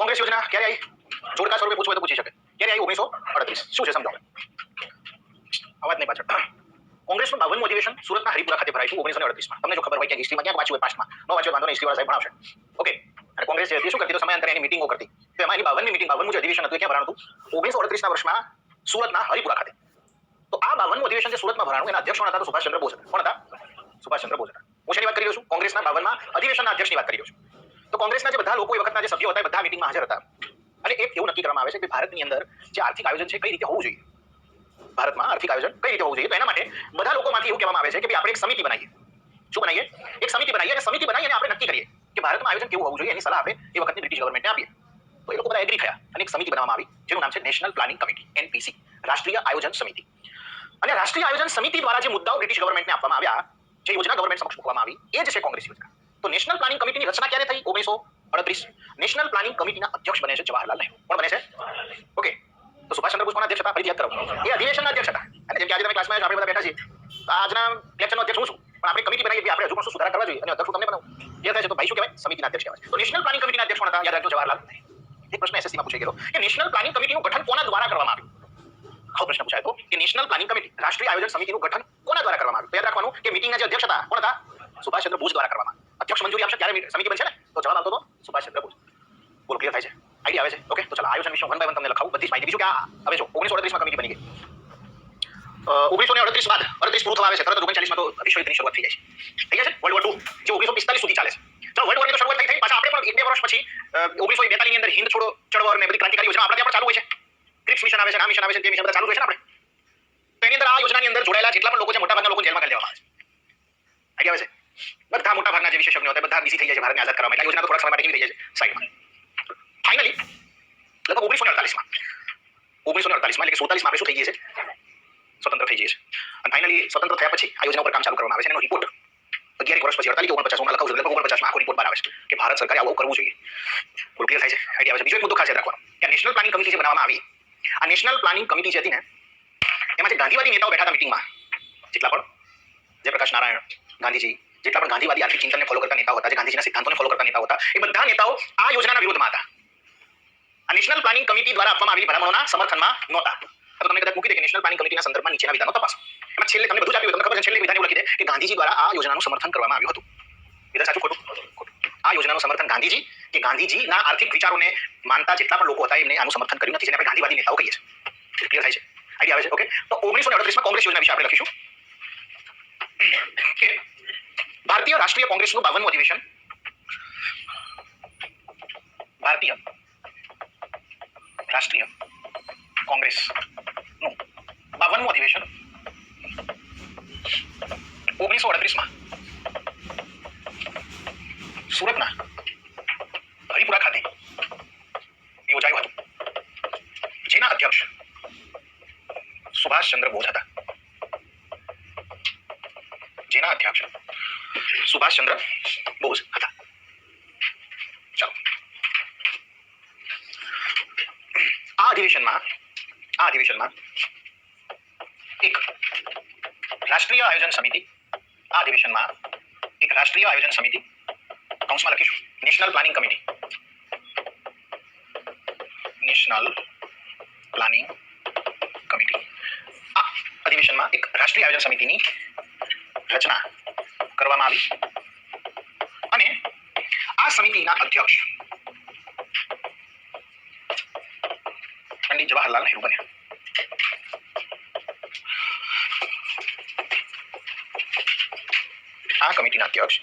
કોંગ્રેસ યોજના ક્યારે આવી? જોડકા સ્વરૂપે પૂછવું હોય તો પૂછી શકે. ક્યારે આવી? 1938. શું છે સમજાવો. અવાજ નહીં પાછળ. કોંગ્રેસનું 52મું અધિવેશન સુરતના હરિપુરા ખાતે ભરાયું 1938માં. તમને જો ખબર હોય ક્યાંક હિસ્ટ્રીમાં ક્યાંક વાંચ્યું હોય પાસ્ટમાં. ન વાંચ્યું વાંધો નહીં, હિસ્ટ્રી વાળા સાહેબ ભણાવશે. ઓકે. અને કોંગ્રેસ જે શું કરતી તો સમયાંતરે એની મીટિંગો કરતી. તો એમાં એની 52મી મીટિંગ 52મું જે અધિવેશન હતું એ ક્યાં ભરાણું હતું? 1938ના વર્ષમાં સુરતના હરિપુરા ખાતે. તો આ 52મું અધિવેશન જે સુરતમાં ભરાણું એના અધ્યક્ષ કોણ હતા? તો સુભાષચંદ્ર બોઝ હતા. કોણ હતા? સુભાષચંદ્ર બોઝ હતા. હું શેની વાત કરી રહ્યો છું? કોંગ્રેસના 52માં અધિવેશનના અધ્યક્ષની વાત કરી રહ્યો છું. તો કોંગ્રેસના જે બધા લોકો એ વખતના જે સભ્યો હતા એ બધા મીટિંગમાં હાજર હતા. અને એક એવું નક્કી કરવામાં આવે છે કે ભારતની અંદર જે આર્થિક આયોજન છે કઈ રીતે હોવું જોઈએ. ભારતમાં આર્થિક આયોજન કઈ રીતે હોવું જોઈએ. તો એના માટે બધા લોકોમાંથી એવું કહેવામાં આવે છે કે ભાઈ આપણે એક સમિતિ બનાવીએ. શું બનાવીએ? એક સમિતિ બનાવીએ અને સમિતિ બનાવીને આપણે નક્કી કરીએ કે ભારતમાં આયોજન કેવું હોવું જોઈએ એની સલાહ આપણે એ વખતની બ્રિટિશ ગવર્મેન્ટને આપીએ. તો એ લોકો બધા એગ્રી થયા અને એક સમિતિ બનાવવામાં આવી જેનું નામ છે નેશનલ પ્લાનિંગ કમિટી એનપીસી, રાષ્ટ્રીય આયોજન સમિતિ. અને રાષ્ટ્રીય આયોજન સમિતિ દ્વારા જે મુદ્દાઓ બ્રિટિશ ગવર્મેન્ટને આપવામાં આવ્યા, જે યોજના ગવર્મેન્ટ સમક્ષ મૂકવામાં આવી, એ જ છે કોંગ્રેસ યોજના. તો નેશનલ પ્લાનિંગ કમિટીની રચના ક્યારે થઈ? 1938. નેશનલ પ્લાનિંગ કમિટીના અધ્યક્ષ બને છે જવાહરલાલ નહેરુ. કોણ બને છે? ઓકે. તો સુભાષચંદ્ર બોઝ કોના અધ્યક્ષ હતા? ફરીથી યાદ કરો. એ અધિવેશનના અધ્યક્ષ હતા. અને જેમ કે આજે તમે ક્લાસમાં આપણે બધા બેઠા છીએ, તો આજના લેક્ચરનો અધ્યક્ષ હું છું. પણ આપણે કમિટી બનાવીએ આપણે હજુ પણ શું સુધારા કરવા જોઈએ અને અધ્યક્ષ તમને બનાવું. એ થાય છે તો ભાઈ શું કહેવાય? સમિતિના અધ્યક્ષ કહેવાય. તો નેશનલ પ્લાનિંગ કમિટીના અધ્યક્ષ કોણ હતા? યાદ રાખજો, જવાહરલાલ નહેરુ. એક પ્રશ્ન એસએસસીમાં પૂછાઈ ગયો કે નેશનલ પ્લાનિંગ કમિટીનું ગઠન કોના દ્વારા કરવામાં આવ્યું? આવો પ્રશ્ન પૂછાય તો કે નેશનલ પ્લાનિંગ કમિટી, રાષ્ટ્રીય આયોજન સમિતિનું ગઠન કોના દ્વારા કરવામાં આવ્યું? તો યાદ રાખવાનું કે મીટિંગના જે અધ્યક્ષ હતા કોણ હતા? સુભાષચંદ્ર બોઝ દ્વારા કરવામાં આવ્યું. અધ્યક્ષ મંજૂરી આપશે ત્યારે સમિતિ બનશે ને? તો જવાબ આવતો હતો સુભાષચંદ્ર બોઝ. બોલો, ક્લિયર થાય છે? આઈડિયા આવે છે? ઓકે. તો ચાલો આયોજન વિશે વન બાય વન તમને લખાવું બધી જ માહિતી. બીજું કે હવે જો 1938માં કમિટી બની ગઈ. 1938 બાદ 38 પૂરું થવા આવે છે, તરત 39માં તો વિશ્વયુદ્ધની શરૂઆત થઈ જાય છે. થઈ જાય છે વર્લ્ડ વોર 2 જે 1945 સુધી ચાલે છે. ચાલો વર્લ્ડ વોરની તો શરૂઆત થઈ પાછા આપણે પણ એક બે વર્ષ પછી 1942 ની અંદર હિન્દ છોડો ચળવળ ને બધી ક્રાંતિકારી યોજના આપણે ત્યાં પણ ચાલુ હોય છે. ક્રિપ્સ મિશન આવે છે, આ મિશન આવે છે, તે મિશન બધા ચાલુ હોય છે ને આપણે. તો એની અંદર આ યોજનાની અંદર જોડાયેલા જેટલા પણ લોકો છે મોટાભાગના લોકો જેલમાં કરી દેવામાં આવે છે. આઈડિયા આવે છે? બધા મોટાભાગના જે વિશેષજ્ઞો હતા બધા બીઝી થઈ જાય છે ભારતને આઝાદ કરવામાં. એટલે યોજના તો થોડા સમય માટે કેવી થઈ જાય છે સાઈડમાં. ફાઇનલી લગભગ 1948માં એટલે કે 47માં આપણે શું થઈ ગઈ છે? સ્વતંત્ર થઈ જઈએ છે. અને ફાઇનલી સ્વતંત્ર થયા પછી આ યોજના ઉપર કામ ચાલુ કરવામાં આવે છે. એનો રિપોર્ટ 11 વર્ષ પછી 48 કે 49 માં લખાવું છું, લગભગ 49 માં આખો રિપોર્ટ બહાર આવે છે કે ભારત સરકારે આવું કરવું જોઈએ. બોલો, ક્લિયર થાય છે? આઈડિયા આવે છે? બીજો એક મુદ્દો ખાસ યાદ રાખવાનો કે નેશનલ પ્લાનિંગ કમિટી જે બનાવવામાં આવી, આ નેશનલ પ્લાનિંગ કમિટી જે હતી ને એમાં જે ગાંધીવાદી નેતાઓ બેઠા હતા મીટિંગમાં, જેટલા પણ જયપ્રકાશ નારાયણ, ગાંધીજી, જેટલા પણ ગાંધીવાદી આર્થિક ચિંતનને ફોલો કરતા નેતાઓ હતા, જે ગાંધીજીના સિદ્ધાંતોને ફોલો કરતા નેતાઓ હતા, એ બધા નેતાઓ આ યોજનાના વિરોધમાં હતા. આ નેશનલ પ્લાનિંગ કમિટી દ્વારા આપવામાં આવેલી ભલામણોના સમર્થનમાં નહોતા. તો તમને કદાચ મૂકી દે કે નેશનલ પ્લાનિંગ કમિટીના સંદર્ભમાં નીચેના વિધાનો તપાસો. એમાં છેલ્લે તમને બધું જ આપ્યું, તમને ખબર છે છેલ્લે વિધાન એવું લખી દે કે ગાંધીજી દ્વારા આ યોજનાનું સમર્થન કરવામાં આવ્યું હતું. વિધાન સાચું ખોટું? આ યોજનાનું સમર્થન ગાંધીજી કે ગાંધીજીના આર્થિક વિચારોને માનતા જેટલા પણ લોકો હતા એમને આનું સમર્થન કર્યું નથી, જેને આપણે ગાંધીવાદી નેતાઓ કહીએ છીએ. ક્લિયર થાય છે? આઈડિયા આવે છે? ઓકે. તો 1938માં કોંગ્રેસ યોજના વિશે આપણે લખીશું કે ભારતીય રાષ્ટ્રીય કોંગ્રેસનું 52મું અધિવેશન, ભારતીય રાષ્ટ્રીય કોંગ્રેસનું 52મું અધિવેશન 1938માં સુરતના હરિપુરા ખાતે યોજાયું હતું, જેના અધ્યક્ષ સુભાષચંદ્ર બોઝ હતા. જેના અધ્યક્ષ સુભાષચંદ્ર બોઝ હતા. ચાલો, આ અધિવેશનમાં એક રાષ્ટ્રીય આયોજન સમિતિ, કૌંસમાં લખીશું national planning committee, national planning committee. આ અધિવેશનમાં એક રાષ્ટ્રીય આયોજન સમિતિની રચના કરવામાં આવી અને આ સમિતિના અધ્યક્ષ પંડિત જવાહરલાલ નહેરુ બન્યા. આ કમિટીના અધ્યક્ષ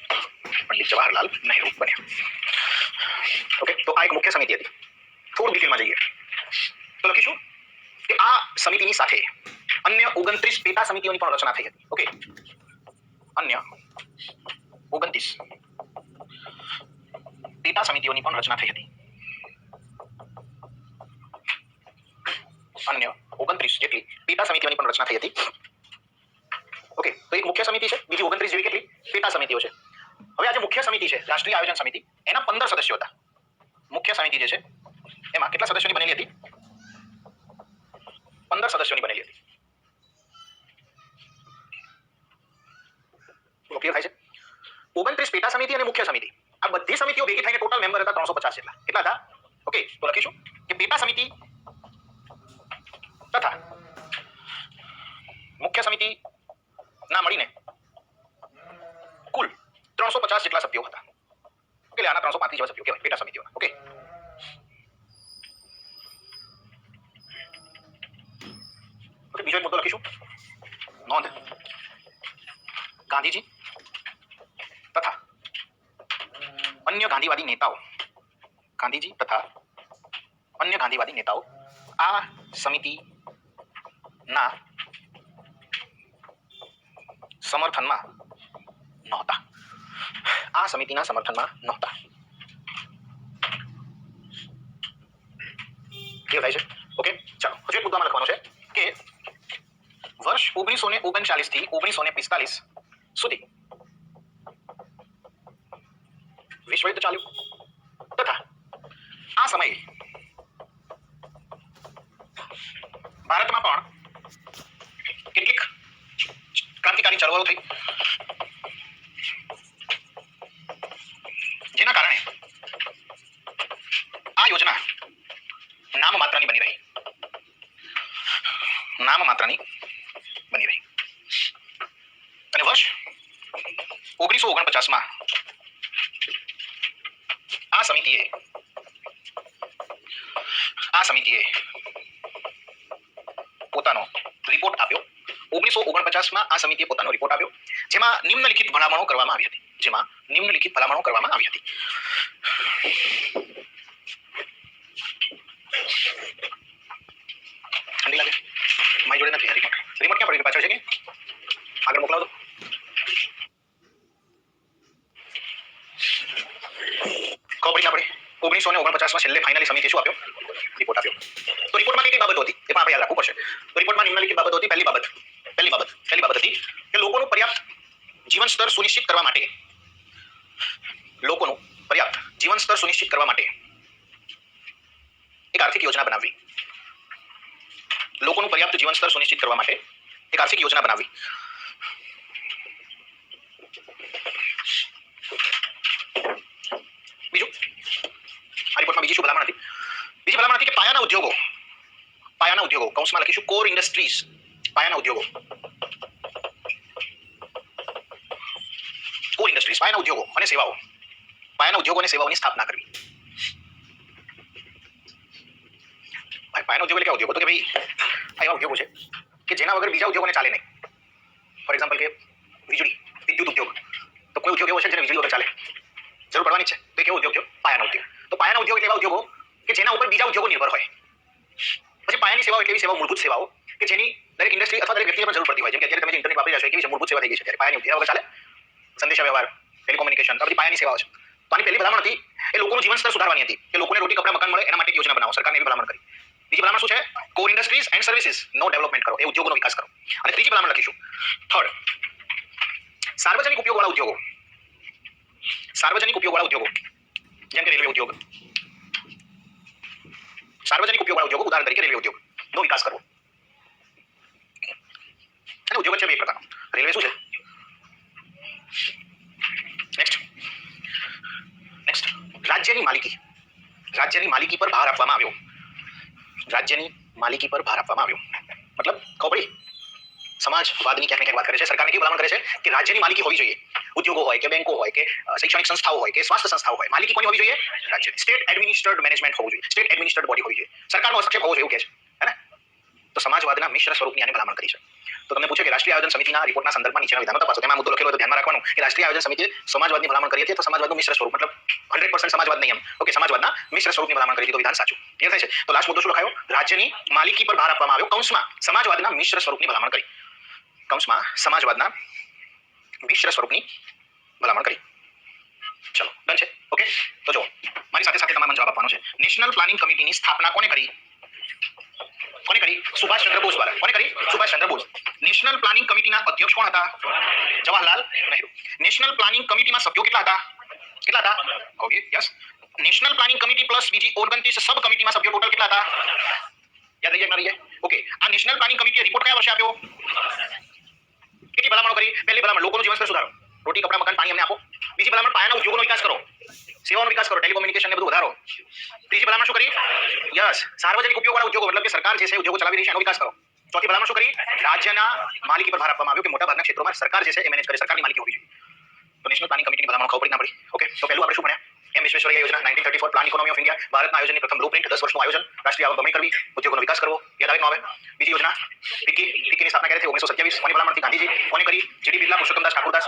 પંડિત જવાહરલાલ નહેરુ બન્યા. ઓકે. તો આ એક મુખ્ય સમિતિ હતી. થોડું ડિટેલમાં જઈએ તો લખીશું કે આ સમિતિની સાથે અન્ય 29 પેટા સમિતિઓની પણ રચના થઈ હતી. ઓકે. અન્ય 29 પેટા સમિતિઓની પણ રચના થઈ હતી. અન્ય 29 જેટલી પેટા સમિતિઓની પણ રચના થઈ હતી. ઓકે. તો એક મુખ્ય સમિતિ છે, બીજી 29 જેવી કેટલી પેટા સમિતિઓ છે. હવે આ જે મુખ્ય સમિતિ છે રાષ્ટ્રીય આયોજન સમિતિ, એના 15 સદસ્યો હતા. મુખ્ય સમિતિ જે છે એમાં કેટલા સદસ્યોની બનેલી હતી? 15 સદસ્યોની બનેલી હતી. ક્લિયર થાય છે? 29 પેટા સમિતિ અને મુખ્ય સમિતિ, આ બધી સમિતિઓ ભેગી થઈને ટોટલ મેમ્બર હતા 350 જેટલા. કેટલા હતા? ઓકે, તો લખીશું કે પેટા સમિતિ તથા મુખ્ય સમિતિ ના મળીને કુલ 350 જેટલા સભ્યો હતા. ઓકે, આના 335 જેવા સભ્યો કહેવાય પેટા સમિતિઓના. ઓકે, ઓકે, બીજો એક મુદ્દો લખીશું. નોંધ, ગાંધીજી તથા અન્ય ગાંધીવાદી નેતાઓ, ગાંધીજી તથા અન્ય ગાંધીવાદી નેતાઓ આ સમિતિના સમર્થનમાં નહોતા. આ સમિતિના સમર્થનમાં નહોતા. ક્લિયર થાય છે? ઓકે, ચાલો હજુ એક મુદ્દામાં લખવાનો છે કે વર્ષ 1939 થી 1945 સુધી વિશ્વ યુદ્ધ ચાલ્યું તથા આ સમયે ભારતમાં પણ કેટલીક ક્રાંતિકારી ચળવળો થઈ, જેના કારણે આ યોજના નામ માત્રની બની રહી. નામ માત્રની બની રહી અને વર્ષ 1949 આ સમિતિએ પોતાનો રિપોર્ટ આપ્યો. 1949 આ સમિતિએ પોતાનો રિપોર્ટ આપ્યો, જેમાં નિમ્નલિખિત ભલામણો કરવામાં આવી હતી. ઠંડી લાગે? મારી જોડે નથી રિમોટ. રિમોટ ક્યાં પડી? પાછળ છે કે આગળ મોકલાવો તો. ખબર પડી ના પડી? 1949 છેલ્લે ફાઇનલી સમિતિ શું આપ્યો? રિપોર્ટ આપ્યો. તો રિપોર્ટમાં કઈ બાબતો હતી એ પણ આપણે યાદ રાખવું પડશે. તો રિપોર્ટમાં નિમ્નલિખિત બાબતો હતી. પહેલી બાબત હતી કે લોકોનું પર્યાપ્ત જીવન સ્તર સુનિશ્ચિત કરવા માટે એક આર્થિક યોજના બનાવવી. લોકોનું પર્યાપ્ત જીવન સ્તર સુનિશ્ચિત કરવા માટે એક આર્થિક યોજના બનાવવી. બીજું, આ રિપોર્ટમાં બીજી શું ભલામણ હતી? બીજી ભલામણ હતી કે પાયાના ઉદ્યોગો કૌંસમાં લખીશું કોર ઇન્ડસ્ટ્રીઝ. પાયાના ઉદ્યોગો પાયાના ઉદ્યોગો અને સેવાઓની સ્થાપના કરવી. પાયાના ઉદ્યોગો એટલે કેવા ઉદ્યોગો? તો કે ભાઈ આ એવા ઉદ્યોગો છે કે જેના વગર બીજા ઉદ્યોગોને ચાલે નહીં. ફોર એક્ઝામ્પલ કે વિદ્યુત ઉદ્યોગ. તો કોઈ ઉદ્યોગ એવો છે જેને વીજળી વગર ચાલે? જરૂર પડવાની છે. તો એ કેવો ઉદ્યોગ થયો? પાયાનો ઉદ્યોગ. તો પાયાના ઉદ્યોગ એટલે એવા ઉદ્યોગો કે જેના ઉપર બીજા ઉદ્યોગો નિર્ભર હોય. પછી પાયાની સેવાઓ એટલે એવી સેવાઓ, મૂળભૂત સેવાઓ કે જેની દરેક ઇન્ડસ્ટ્રી અથવા દરેક વ્યક્તિને પણ જરૂર પડતી હોય. જેમ કે અત્યારે તમે જે ઇન્ટરનેટ વાપરી રહ્યા છો, એવી મૂળભૂત સેવા થઈ ગઈ છે. ત્યારે પાયાની ઉદ્યોગ વગર ચાલે? સંદેશા વ્યવહાર, ટેલિકોમ્યુનિકેશન, આ બધી પાયાની સેવાઓ છે. તો આની પહેલી ભલામણ હતી એ લોકોનું જીવન સ્તર સુધારવાની હતી, કે લોકોને રોટી, કપડા, મકાન મળે એના માટે એક યોજના બનાવો. સરકારને એવી ભલામણ કરી. બીજી ભલામણ શું છે? કોર ઇન્ડસ્ટ્રીઝ એન્ડ સર્વિસીસ નો ડેવલપમેન્ટ કરો, એ ઉદ્યોગોનો વિકાસ કરો. અને ત્રીજી ભલામણ લખીશું થર્ડ, સાર્વજનિક ઉપયોગવાળા ઉદ્યોગો. જેમ કે રેલવે ઉદ્યોગ. ઉદાહરણ તરીકે રેલવે ઉદ્યોગ નો વિકાસ કરવો. અને ઉદ્યોગ છે બે પ્રકારનો. રેલવે શું છે? નેક્સ્ટ, રાજ્યની માલિકી પર ભાર આપવામાં આવ્યો. મતલબ ખબર પડી? સમાજવાદની ક્યાંક ને ક્યાંક વાત કરે છે. સરકારને કેવી ભલામણ કરે છે કે રાજ્યની માલિકી હોવી જોઈએ. ઉદ્યોગો હોય કે બેંકો હોય કે શૈક્ષણિક સંસ્થાઓ હોય કે સ્વાસ્થ્ય સંસ્થાઓ હોય, માલિકી કોની હોવી જોઈએ? રાજ્ય. સ્ટેટ એડમિનિસ્ટર્ડ મેનેજમેન્ટ હોવું જોઈએ. સ્ટેટ એડમિનિસ્ટર્ડ બોડી હોવી જોઈએ. સરકારનો હસ્તક્ષેપ હોવો જોઈએ એવું કહે છે. હે ને? તો સમાજવાદના મિશ્ર સ્વરૂપની આને ભલામણ કરી છે. તો તમને પૂછે કે રાષ્ટ્રીય આયોજન સમિતિના રિપોર્ટના સંદર્ભમાં નીચેના વિધાનો તપાસો. તેમાં મુદ્દો લખેલો હોય તો ધ્યાનમાં રાખવાનું કે રાષ્ટ્રીય આયોજન સમિતિએ સમાજવાદની ભલામણ કરી હતી, તો સમાજવાદનું મિશ્ર સ્વરૂપ, મતલબ 100% સમાજવાદ નહીં એમ. ઓકે, સમાજવાદના મિશ્ર સ્વરૂપની ભલામણ કરી હતી, તો વિધાન સાચું. ક્લિયર થાય છે? તો લાસ્ટ મુદ્દો શું લખાયો? રાજ્યની માલિકી પર ભાર આપવામાં આવ્યો. કૌંસમાં સમાજવાદના મિશ્ર સ્વરૂપની ભલામણ કરી. ચલો, ડન છે? ઓકે, તો જો મારી સાથે તમારે મને જવાબ આપવાનો છે. નેશનલ પ્લાનિંગ કમિટીની સ્થાપના કોને કરી? સુભાષચંદ્ર બોઝ દ્વારા. કોને કરી? સુભાષચંદ્ર બોઝ. નેશનલ પ્લાનિંગ કમિટીના અધ્યક્ષ કોણ હતા? જવાહરલાલ નહેરુ. નેશનલ પ્લાનિંગ કમિટીમાં સભ્યો કેટલા હતા? Okay, yes. National planning committee plus બીજી 29 સબ કમિટીમાં સભ્યો ટોટલ કેટલા હતા? યાદ રહી જાય? ઓકે, આ નેશનલ પ્લાનિંગ કમિટીએ રિપોર્ટ કયા વર્ષે આપ્યો? કેટલી ભલામણો કરી? પહેલી ભલામણ, લોકોનું જીવન સ્તર સુધારો. રોટી કપડા મકાન પાણી અમને આપો. બીજી ભલામણ પાયાના ઉદ્યોગોનો વિકાસ કરો, સેવાનો વિકાસ કરો, ટેલિકોમ્યુનિકેશન ને બધું વધારો. ત્રીજી ભલામણ શું કરી? યસ, સાર્વજનિક ઉપયોગવાળા ઉદ્યોગો મતલબ કે સરકાર જે છે ઉદ્યોગો ચલાવી રહી છે એનો વિકાસ કરો. ચોથી ભલામણ શું કરી? રાજ્યના માલિકી પર ભાર આપવામાં આવ્યો કે મોટાભાગના ક્ષેત્રોમાં સરકાર જે છે એ મેનેજ કરે, સરકારની માલિકી હોવી જોઈએ. તો નેશનલ પ્લાનિંગ કમિટીની ભલામણ ખબર પડી ના પડી? ઓકે, તો પહેલું આપણે શું ભણ્યા? એમ વિશ્વેશ્વરૈયા યોજના 1934 પ્લાન ઇકોનોમી ઓફ ઇન્ડિયા, ભારતના આયોજનની પ્રથમ બ્લુપ્રિન્ટ, 10 વર્ષનું આયોજન, રાષ્ટ્રીય આવક બમણી કરવી, ઉદ્યોગોનો વિકાસ કરવો. યાદ આવે ન આવે? બીજી યોજના ફિક્કીની સ્થાપના ક્યારે થઈ? 1927. કોની ભલામણથી? ગાંધીજી. કોને કરી? GD Birla, Purushottamdas Thakurdas.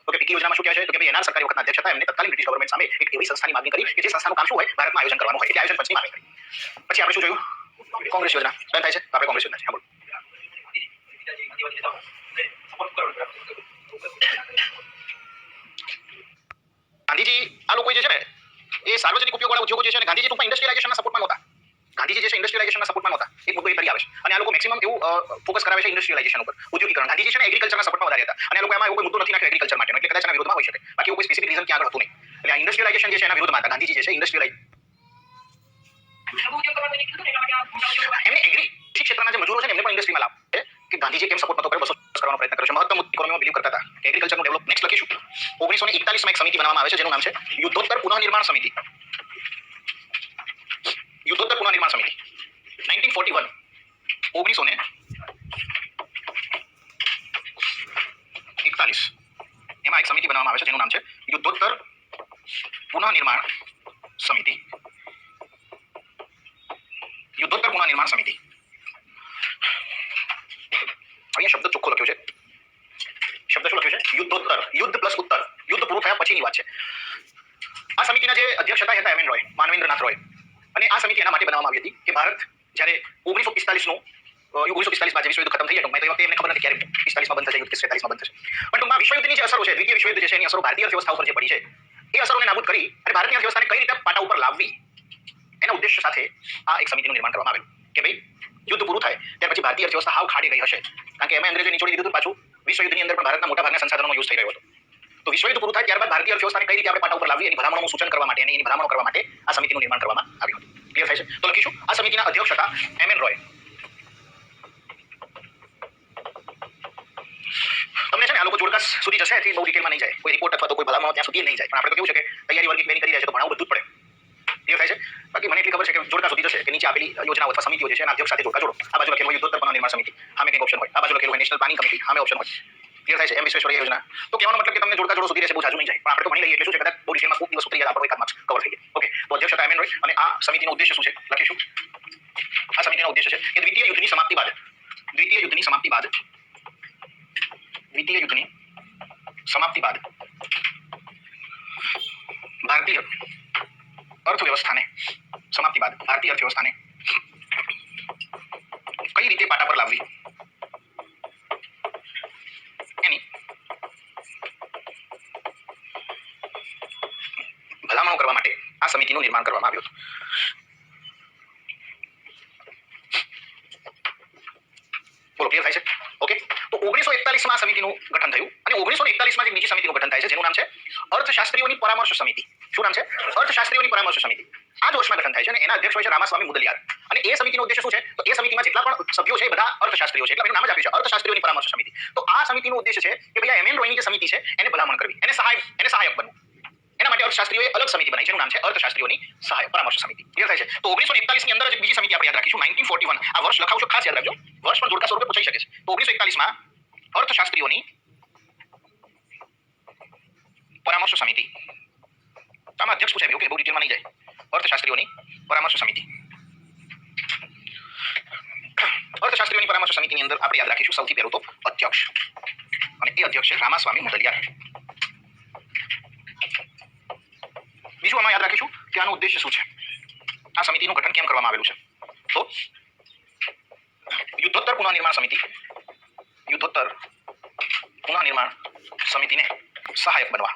Okay, FICCI યોજનામાં શું કહે છે? તો કે ભાઈ એના સરકારી વખતના અધ્યક્ષ હતા, એમને તત્કાલીન બ્રિટિશ ગવર્નમેન્ટ સામે એક એવી સંસ્થાની માંગણી કરી કે જે સંસ્થાનું કામ શું હોય? ભારતમાં આયોજન કરવાનું હોય. એટલે આયોજન પંચની માંગણી કરી. પછી આપણે શું જોયું? કોંગ્રેસ યોજના. ડન થાય છે? તો આપણે કોંગ્રેસ યોજના છે. હા, બોલો. ગાંધીજી આ લોકો જે છે ને એ સાર્વજનિક ઉપયોગવાળા ઉદ્યોગો જે છે ને ગાંધીજી ટૂંકમાં ઇન્ડસ્ટ્રીલાઇઝેશનના સપોર્ટમાં નહોતા. ગાંધીજી જે છે ઇન્ડસ્ટ્રીલાઇઝેશનના સપોર્ટમાં નહોતા. એક મુદ્દો એ કરી આવે છે અને આ લોકો મેક્સિમમ એવું ફોકસ કરાવે છે ઇન્ડસ્ટ્રીલાઇઝેશન ઉપર, ઉદ્યોગીકરણ. ગાંધીજી છે ને એગ્રીકલ્ચરના સપોર્ટમાં વધારે હતા અને આ લોકો એમાં એવો કોઈ મુદ્દો નથી નાખ્યો એગ્રીકલ્ચર માટેનો, એટલે કદાચ એના વિરોધમાં હોઈ શકે. બાકી એવું કોઈ સ્પેસિફિક રીઝન ક્યાં આગળ હતું નહીં. એટલે આ ઇન્ડસ્ટ્રીલાઇઝેશન જે છે એના વિરોધમાં હતા. ગાંધીજી જે છે ઇન્ડસ્ટ્રીલાઇઝ એમને એગ્રી ક્ષેત્રના જે મજૂરો છે ને એમને પણ ઇન્ડસ્ટ્રીમાં લાભ છે કે ગાંધીજી કેમ સપોર્ટ નતો કર્યો, બસો કરવાનો પ્રયત્ન કર્યો છે. મહત્તમ ઇકોનોમીમાં બિલીવ કરતા હતા કે એગ્રીકલ્ચરનું ડેવલપ. નેક્સ્ટ લખીશું 1941 માં એક સમિતિ બનાવવામાં આવે છે જેનું નામ છે યુદ્ધોત્તર પુનઃનિર્માણ સમિતિ. યુદ્ધોત્તર પુનઃનિર્માણ સમિતિ 1941 એમાં એક સમિતિ બનાવવામાં આવે છે જેનું નામ છે યુદ્ધોત્તર પુનઃનિર્માણ સમિતિ. યુદ્ધોત્તર પુનઃનિર્માણ સમિતિ. અહીંયા શબ્દ ચોખ્ખો લખ્યો છે. શબ્દ શું લખ્યો છે? યુદ્ધોત્તર. યુદ્ધ પ્લસ ઉત્તર. યુદ્ધ પૂરું થયા પછીની વાત છે. આ સમિતિના જે અધ્યક્ષ હતા એમ એન રોય, માનવેન્દ્રનાથ રોય. અને આ સમિતિ એના માટે બનાવવામાં આવી હતી કે ભારત જ્યારે 1945 બાદ વિશ્વ યુદ્ધ ખતમ થઈ જાય, ટૂંકમાં તો એ વખતે એમને ખબર નથી ક્યારે 45 માં બંધ થશે, યુદ્ધ 46 માં બંધ થશે. પણ ટૂંકમાં વિશ્વ યુદ્ધની જે અસરો છે, દ્વિતીય વિશ્વ યુદ્ધ જે છે એની અસરો ભારતીય અર્થવ્યવસ્થા ઉપર જે પડી છે એ અસરોને નાબૂદ કરી અને ભારતીય અર્થવ્યવસ્થાને કઈ રીતે પાટા ઉપર લાવવી એના ઉદ્દેશ્ય સાથે આ એક સમિતિનું નિર્માણ કરવામાં આવેલું કે ભાઈ યુદ્ધ પૂરું થાય ત્યાર પછી ભારતીય અર્થવ્યવસ્થા હાવ ખાડી ગઈ હશે, કારણ કે એમાં અંગ્રેજોએ નીચોડી દીધું. પાછું વિશ્વ યુદ્ધની અંદર પણ ભારતના મોટા ભાગના સંસાધનોનો યુઝ થઈ રહ્યો હતો. તો વિશ્વ યુદ્ધ પૂરું થાય ત્યારબાદ ભારતીય અર્થવ્યવસ્થાને કઈ રીતે આપણે પાટા ઉપર લાવવી એની ભલામણોનું સૂચન કરવા માટે અને એની ભલામણો કરવા માટે આ સમિતિનું નિર્માણ કરવામાં આવ્યું હતું. ક્લિયર થાય છે? તો લખીશું આ સમિતિના અધ્યક્ષ હતા એમ એન રોય. તમને છે ને આ લોકો જોડકા સુધી જશે એટલે બહુ ડિટેલમાં નહીં જાય, કોઈ રિપોર્ટ અથવા તો કોઈ ભલામણો ત્યાં સુધી નહીં જાય. પણ આપણે તો કેવું છે કે તૈયારી વર્ગની પ્લાનિંગ કરી રહ્યા છે તો ભણાવવું બધું જ પડે. ક્લિયર થાય છે? બાકી મને એટલી ખબર છે કે જોડકા સુધી જશે કે નીચે આપેલી યોજનાઓ અથવા સમિતિઓ જે છે એના અધ્યક્ષ સાથે જોડકા જોડો. આ બાજુ લખેલું હોય યુદ્ધોત્તર પુનઃનિર્માણ સમિતિ, સામે કંઈક ઓપ્શન હોય. આ બાજુ લખેલું હોય નેશનલ પ્લાનિંગ કમિટી, સામે ઓપ્શન હોય. ક્લિયર થાય છે? એમ વિશ્વેશ્વરૈયા યોજના. તો કહેવાનો મતલબ કે તમને જોડકા જોડો સુધી રહેશે, બહુ જાજુ નહીં જાય. પણ આપણે તો ભણી લઈએ એટલે શું છે કદાચ બહુ ડિટેલમાં ખૂબ દિવસ ઉતરી જાય આપણો એકાદ માર્ક્સ કવર થઈ જાય. ઓકે, તો અધ્યક્ષ હતા એમ એન રોય અને આ સમિતિનો ઉદ્દેશ્ય શું છે લખીશું. આ સમિતિનો ઉદ્દેશ્ય છે કે દ્વિતીય યુદ્ધની સમાપ્તિ બાદ ભારતીય અર્થવ્યવસ્થાને કઈ રીતે પાટા પર લાવવી એની ભલામણો કરવા માટે આ સમિતિનું નિર્માણ કરવામાં આવ્યું હતું. બોલો, ક્લિયર થાય છે? ઓકે, તો 1941 માં આ સમિતિનું ગઠન થયું અને 1941 માં એક બીજી સમિતિનું ગઠન થાય છે જેનું નામ છે અર્થશાસ્ત્રીઓની પરામર્શ સમિતિ. શું નામ છે? અર્થશાસ્ત્રીઓની પરામર્શ સમિતિ. આ જ વર્ષમાં ગઠન થાય છે અને એના અધ્યક્ષ હોય છે રામાસ્વામી મુદલિયાર. અને એ સમિતિનો ઉદ્દેશ્ય શું છે? તો એ સમિતિમાં જેટલા પણ સભ્યો છે એ બધા અર્થશાસ્ત્રીઓ છે, એટલે એનું નામ જ આપ્યું છે અર્થશાસ્ત્રીઓની પરામર્શ સમિતિ. તો આ સમિતિનો ઉદ્દેશ્ય છે કે ભાઈ એમ એન રોયની જે સમિતિ છે એને ભલામણ કરવી, એને સહાયક બનવું. એના માટે અર્થશાસ્ત્રીઓએ અલગ સમિતિ બનાવી, જેનું નામ છે અર્થશાસ્ત્રીઓની પરામર્શ સમિતિ. ક્લિયર થાય છે? તો 1941 ની અંદર જ એક બીજી સમિતિ આપણે યાદ રાખીશું 1941. આ વર્ષ લખાવશો, ખાસ યાદ રાખજો, વર્ષ પણ જોડકા સ્વરૂપે પૂછાઈ શકે છે. તો 1941 માં અર્થશાસ્ત્રીઓની પરામર્શ સમિતિ. આમાં અધ્યક્ષ પૂછાય, ઓકે, બહુ ડિટેલમાં નહીં જાય. અર્થશાસ્ત્રીઓની પરામર્શ સમિતિ. અર્થશાસ્ત્રીઓની પરામર્શ સમિતિની અંદર આપણે યાદ રાખીશું સૌથી પહેલું તો અધ્યક્ષ, અને એ અધ્યક્ષ છે રામાસ્વામી મુદલિયાર. બીજું આમાં યાદ રાખીશું કે આનો ઉદ્દેશ્ય શું છે, આ સમિતિનું ગઠન કેમ કરવામાં આવેલું છે. તો યુદ્ધોત્તર પુનઃનિર્માણ સમિતિને સહાયક બનવું.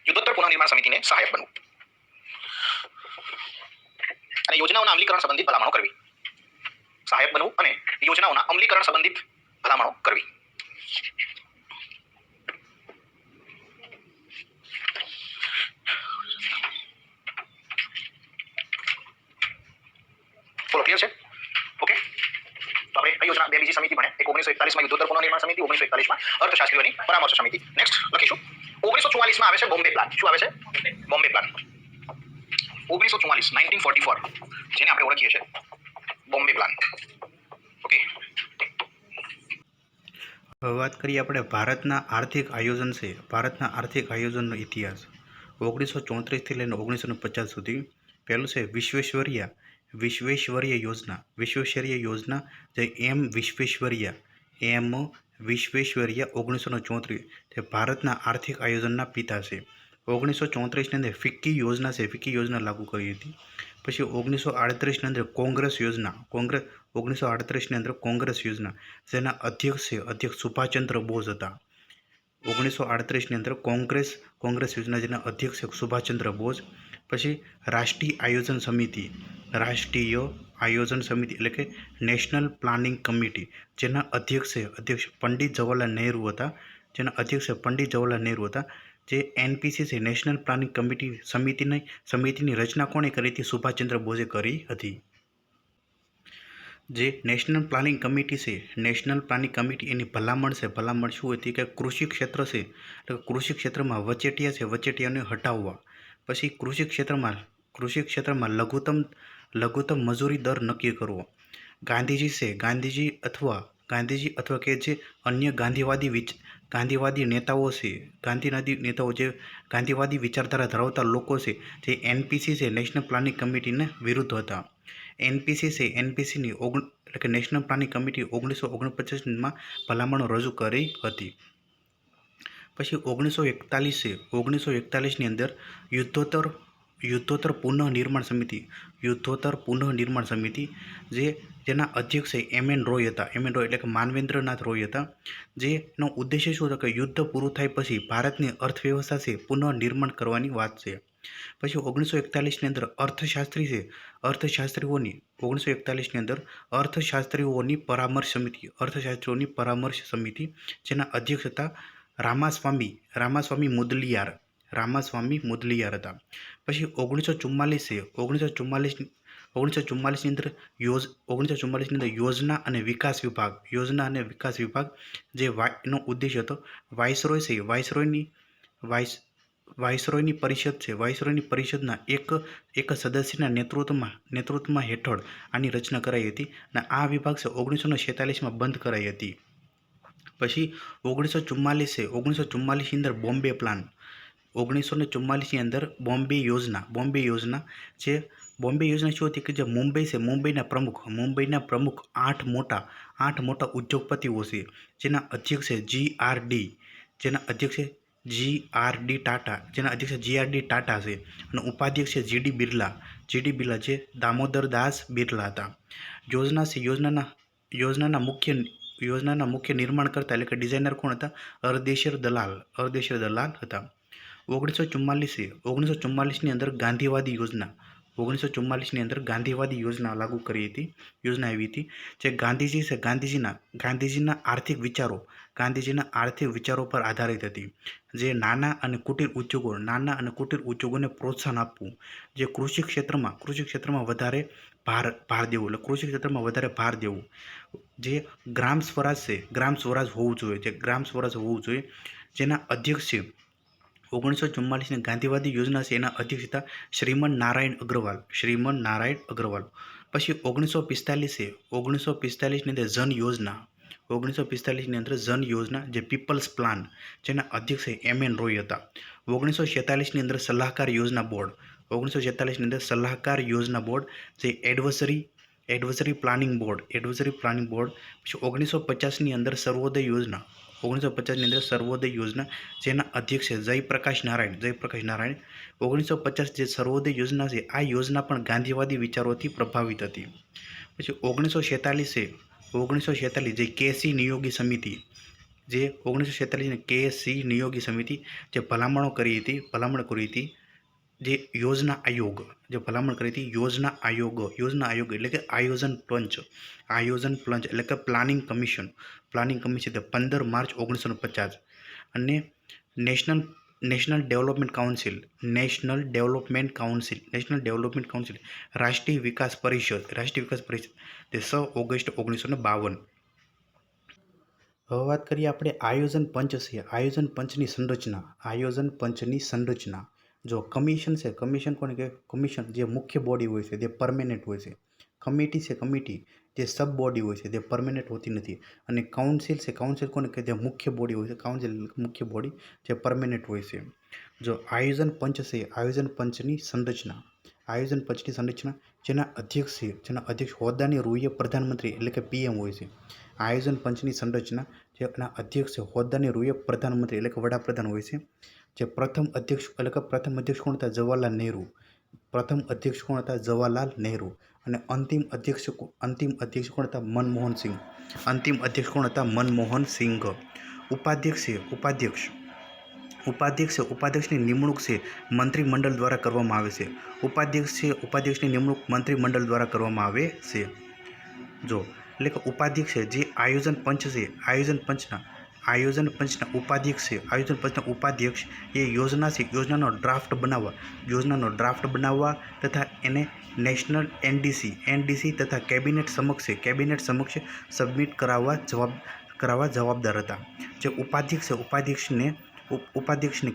યુદ્ધોત્તર પુનઃનિર્માણ સમિતિને સહાયક બનવું અને યોજનાઓના અમલીકરણ સંબંધિત ભલામણો કરવી. સહાયક બનવું અને યોજનાઓના અમલીકરણ સંબંધિત ભલામણો કરવી. બોલો, ક્લિયર છે? ઓકે, તો આપણે કઈ યોજના બે બીજી સમિતિ ભણે એક 1941 યુદ્ધોત્તર પુનઃનિર્માણ સમિતિ 1941 અર્થશાસ્ત્રીઓની પરામર્શ સમિતિ. નેક્સ્ટ લખીશું 1944 આવે છે બોમ્બે પ્લાન. શું આવે છે? બોમ્બે પ્લાન. 1944 1944 જેને આપણે ઓળખીએ છીએ બોમ્બે પ્લાન. ઓકે. હવે વાત કરીએ આપણે ભારતના આર્થિક આયોજન છે. ભારતના આર્થિક આયોજનનો ઇતિહાસ 1934થી લઈને 1950 સુધી. પહેલું છે વિશ્વેશ્વરૈયા યોજના. વિશ્વેશ્વરૈયા યોજના જે વિશ્વેશ્વરૈયા 1934 તે ભારતના આર્થિક આયોજનના પિતા છે. 1934ની અંદર ફિક્કી યોજના છે, ફિક્કી યોજના લાગુ કરી હતી. પછી 1938ની અંદર કોંગ્રેસ યોજના, 1938ની અંદર કોંગ્રેસ યોજના જેના અધ્યક્ષ સુભાષચંદ્ર બોઝ હતા. 1938ની અંદર કોંગ્રેસ યોજના જેના અધ્યક્ષ સુભાષચંદ્ર બોઝ. પછી રાષ્ટ્રીય આયોજન સમિતિ એટલે કે નેશનલ પ્લાનિંગ કમિટી જેના અધ્યક્ષ પંડિત જવાહરલાલ નહેરુ હતા. જે એનપીસી છે નેશનલ પ્લાનિંગ કમિટી સમિતિની રચના કોણે કરી હતી? સુભાષચંદ્ર બોઝે કરી હતી. જે નેશનલ પ્લાનિંગ કમિટી છે, નેશનલ પ્લાનિંગ કમિટી એની ભલામણ શું હતી કે કૃષિ ક્ષેત્ર છે એટલે કૃષિ ક્ષેત્રમાં વચેટિયાને હટાવવા. પછી કૃષિ ક્ષેત્રમાં લઘુત્તમ મજૂરી દર નક્કી કરવો. ગાંધીજી અથવા કે જે અન્ય ગાંધીવાદી નેતાઓ છે, જે ગાંધીવાદી વિચારધારા ધરાવતા લોકો છે જે એનપીસી છે નેશનલ પ્લાનિંગ કમિટીને વિરુદ્ધ હતા. એનપીસીની એટલે કે નેશનલ પ્લાનિંગ કમિટી 1949માં ભલામણો રજૂ કરી હતી. પછી 1941ની અંદર યુદ્ધોત્તર પુનઃનિર્માણ સમિતિ જેના અધ્યક્ષ એમ.એન. રોય હતા. એટલે કે માનવેન્દ્રનાથ રોય હતા. જેનો ઉદ્દેશ્ય શું હતો કે યુદ્ધ પૂરું થાય પછી ભારતની અર્થવ્યવસ્થા છે પુનઃનિર્માણ કરવાની વાત છે. પછી 1941ની અંદર અર્થશાસ્ત્રીઓની પરામર્શ સમિતિ જેના અધ્યક્ષ હતા રામાસ્વામી મુદલિયાર હતા. પછી 1944ની અંદર યોજના અને વિકાસ વિભાગ જેનો ઉદ્દેશ્ય હતો વાઇસરોયની પરિષદના એક સદસ્યના નેતૃત્વમાં હેઠળ આની રચના કરાઈ હતી અને આ વિભાગ 1946માં બંધ કરાઈ હતી. પછી 1944ની અંદર બોમ્બે પ્લાન. 1944ની અંદર બોમ્બે યોજના શું હતી કે જે મુંબઈના પ્રમુખ 8 મોટા ઉદ્યોગપતિઓ છે જેના અધ્યક્ષ છે GRD ટાટા છે અને ઉપાધ્યક્ષ છે GD બિરલા જે દામોદર દાસ બિરલા હતા. યોજનાના મુખ્ય નિર્માણકર્તા એટલે કે ડિઝાઇનર કોણ હતા? અરદેશર દલાલ હતા. 1944ની અંદર ગાંધીવાદી યોજના લાગુ કરી હતી. યોજના આવી હતી જે ગાંધીજીના આર્થિક વિચારો પર આધારિત હતી. જે નાના અને કુટીર ઉદ્યોગોને પ્રોત્સાહન આપવું. જે કૃષિ ક્ષેત્રમાં વધારે ભાર દેવું. જે ગ્રામ સ્વરાજ હોવું જોઈએ. જેના અધ્યક્ષ છે 1944ની ગાંધીવાદી યોજના છે એના અધ્યક્ષ હતા શ્રીમન નારાયણ અગ્રવાલ. પછી 1945ની અંદર જન યોજના જે પીપલ્સ પ્લાન જેના અધ્યક્ષ એમ.એન. રોય હતા. 1946ની અંદર સલાહકાર યોજના બોર્ડ જે એડવાઇઝરી પ્લાનિંગ બોર્ડ. પછી 1950ની અંદર સર્વોદય યોજના જેના અધ્યક્ષ છે જયપ્રકાશ નારાયણ. 1950 જે સર્વોદય યોજના છે આ યોજના પણ ગાંધીવાદી વિચારોથી પ્રભાવિત હતી. પછી 1946 જે કેસી નિયોગી સમિતિ જે ભલામણ કરી હતી જે યોજના આયોગ એટલે કે આયોજન પંચ એટલે કે પ્લાનિંગ કમિશન 15 માર્ચ 1950 અને નેશનલ ડેવલપમેન્ટ કાઉન્સિલ રાષ્ટ્રીય વિકાસ પરિષદ તે 6 ઓગસ્ટ 1952. હવે વાત કરીએ આપણે આયોજન પંચ છે. આયોજન પંચની સંરચના. જો કમિશન છે, કમિશન કોને કહેવાય? કમિશન જે મુખ્ય બોડી હોય છે તે પરમેનન્ટ હોય છે. કમિટી છે, કમિટી જે સબ બોડી હોય છે તે પરમેનન્ટ હોતી નથી. અને કાઉન્સિલ છે, કાઉન્સિલ કોને કહેવાય? જે મુખ્ય બોડી હોય છે. કાઉન્સિલ મુખ્ય બોડી જે પરમેનન્ટ હોય છે. જો આયોજન પંચ છે, આયોજન પંચની સંરચના. જેના અધ્યક્ષ હોદ્દાની રૂએ પ્રધાનમંત્રી એટલે કે PM હોય છે. આયોજન પંચની સંરચના જેના અધ્યક્ષ હોદ્દાની રૂએ પ્રધાનમંત્રી એટલે કે વડાપ્રધાન હોય છે. જે પ્રથમ અધ્યક્ષ કોણ હતા? જવાહરલાલ નહેરુ. અને અંતિમ અધ્યક્ષ કોણ હતા? મનમોહન સિંઘ. ઉપાધ્યક્ષની નિમણૂક છે મંત્રીમંડળ દ્વારા કરવામાં આવે છે. ઉપાધ્યક્ષની નિમણૂક મંત્રીમંડળ દ્વારા કરવામાં આવે છે. જો એટલે કે ઉપાધ્યક્ષ છે જે આયોજન પંચ છે, આયોજન પંચના ઉપાધ્યક્ષ એ યોજનાનો ડ્રાફ્ટ બનાવવા તથા એને નેશનલ NDC તથા કેબિનેટ સમક્ષ સબમિટ કરાવવા જવાબદાર હતા. જે ઉપાધ્યક્ષ છે, ઉપાધ્યક્ષને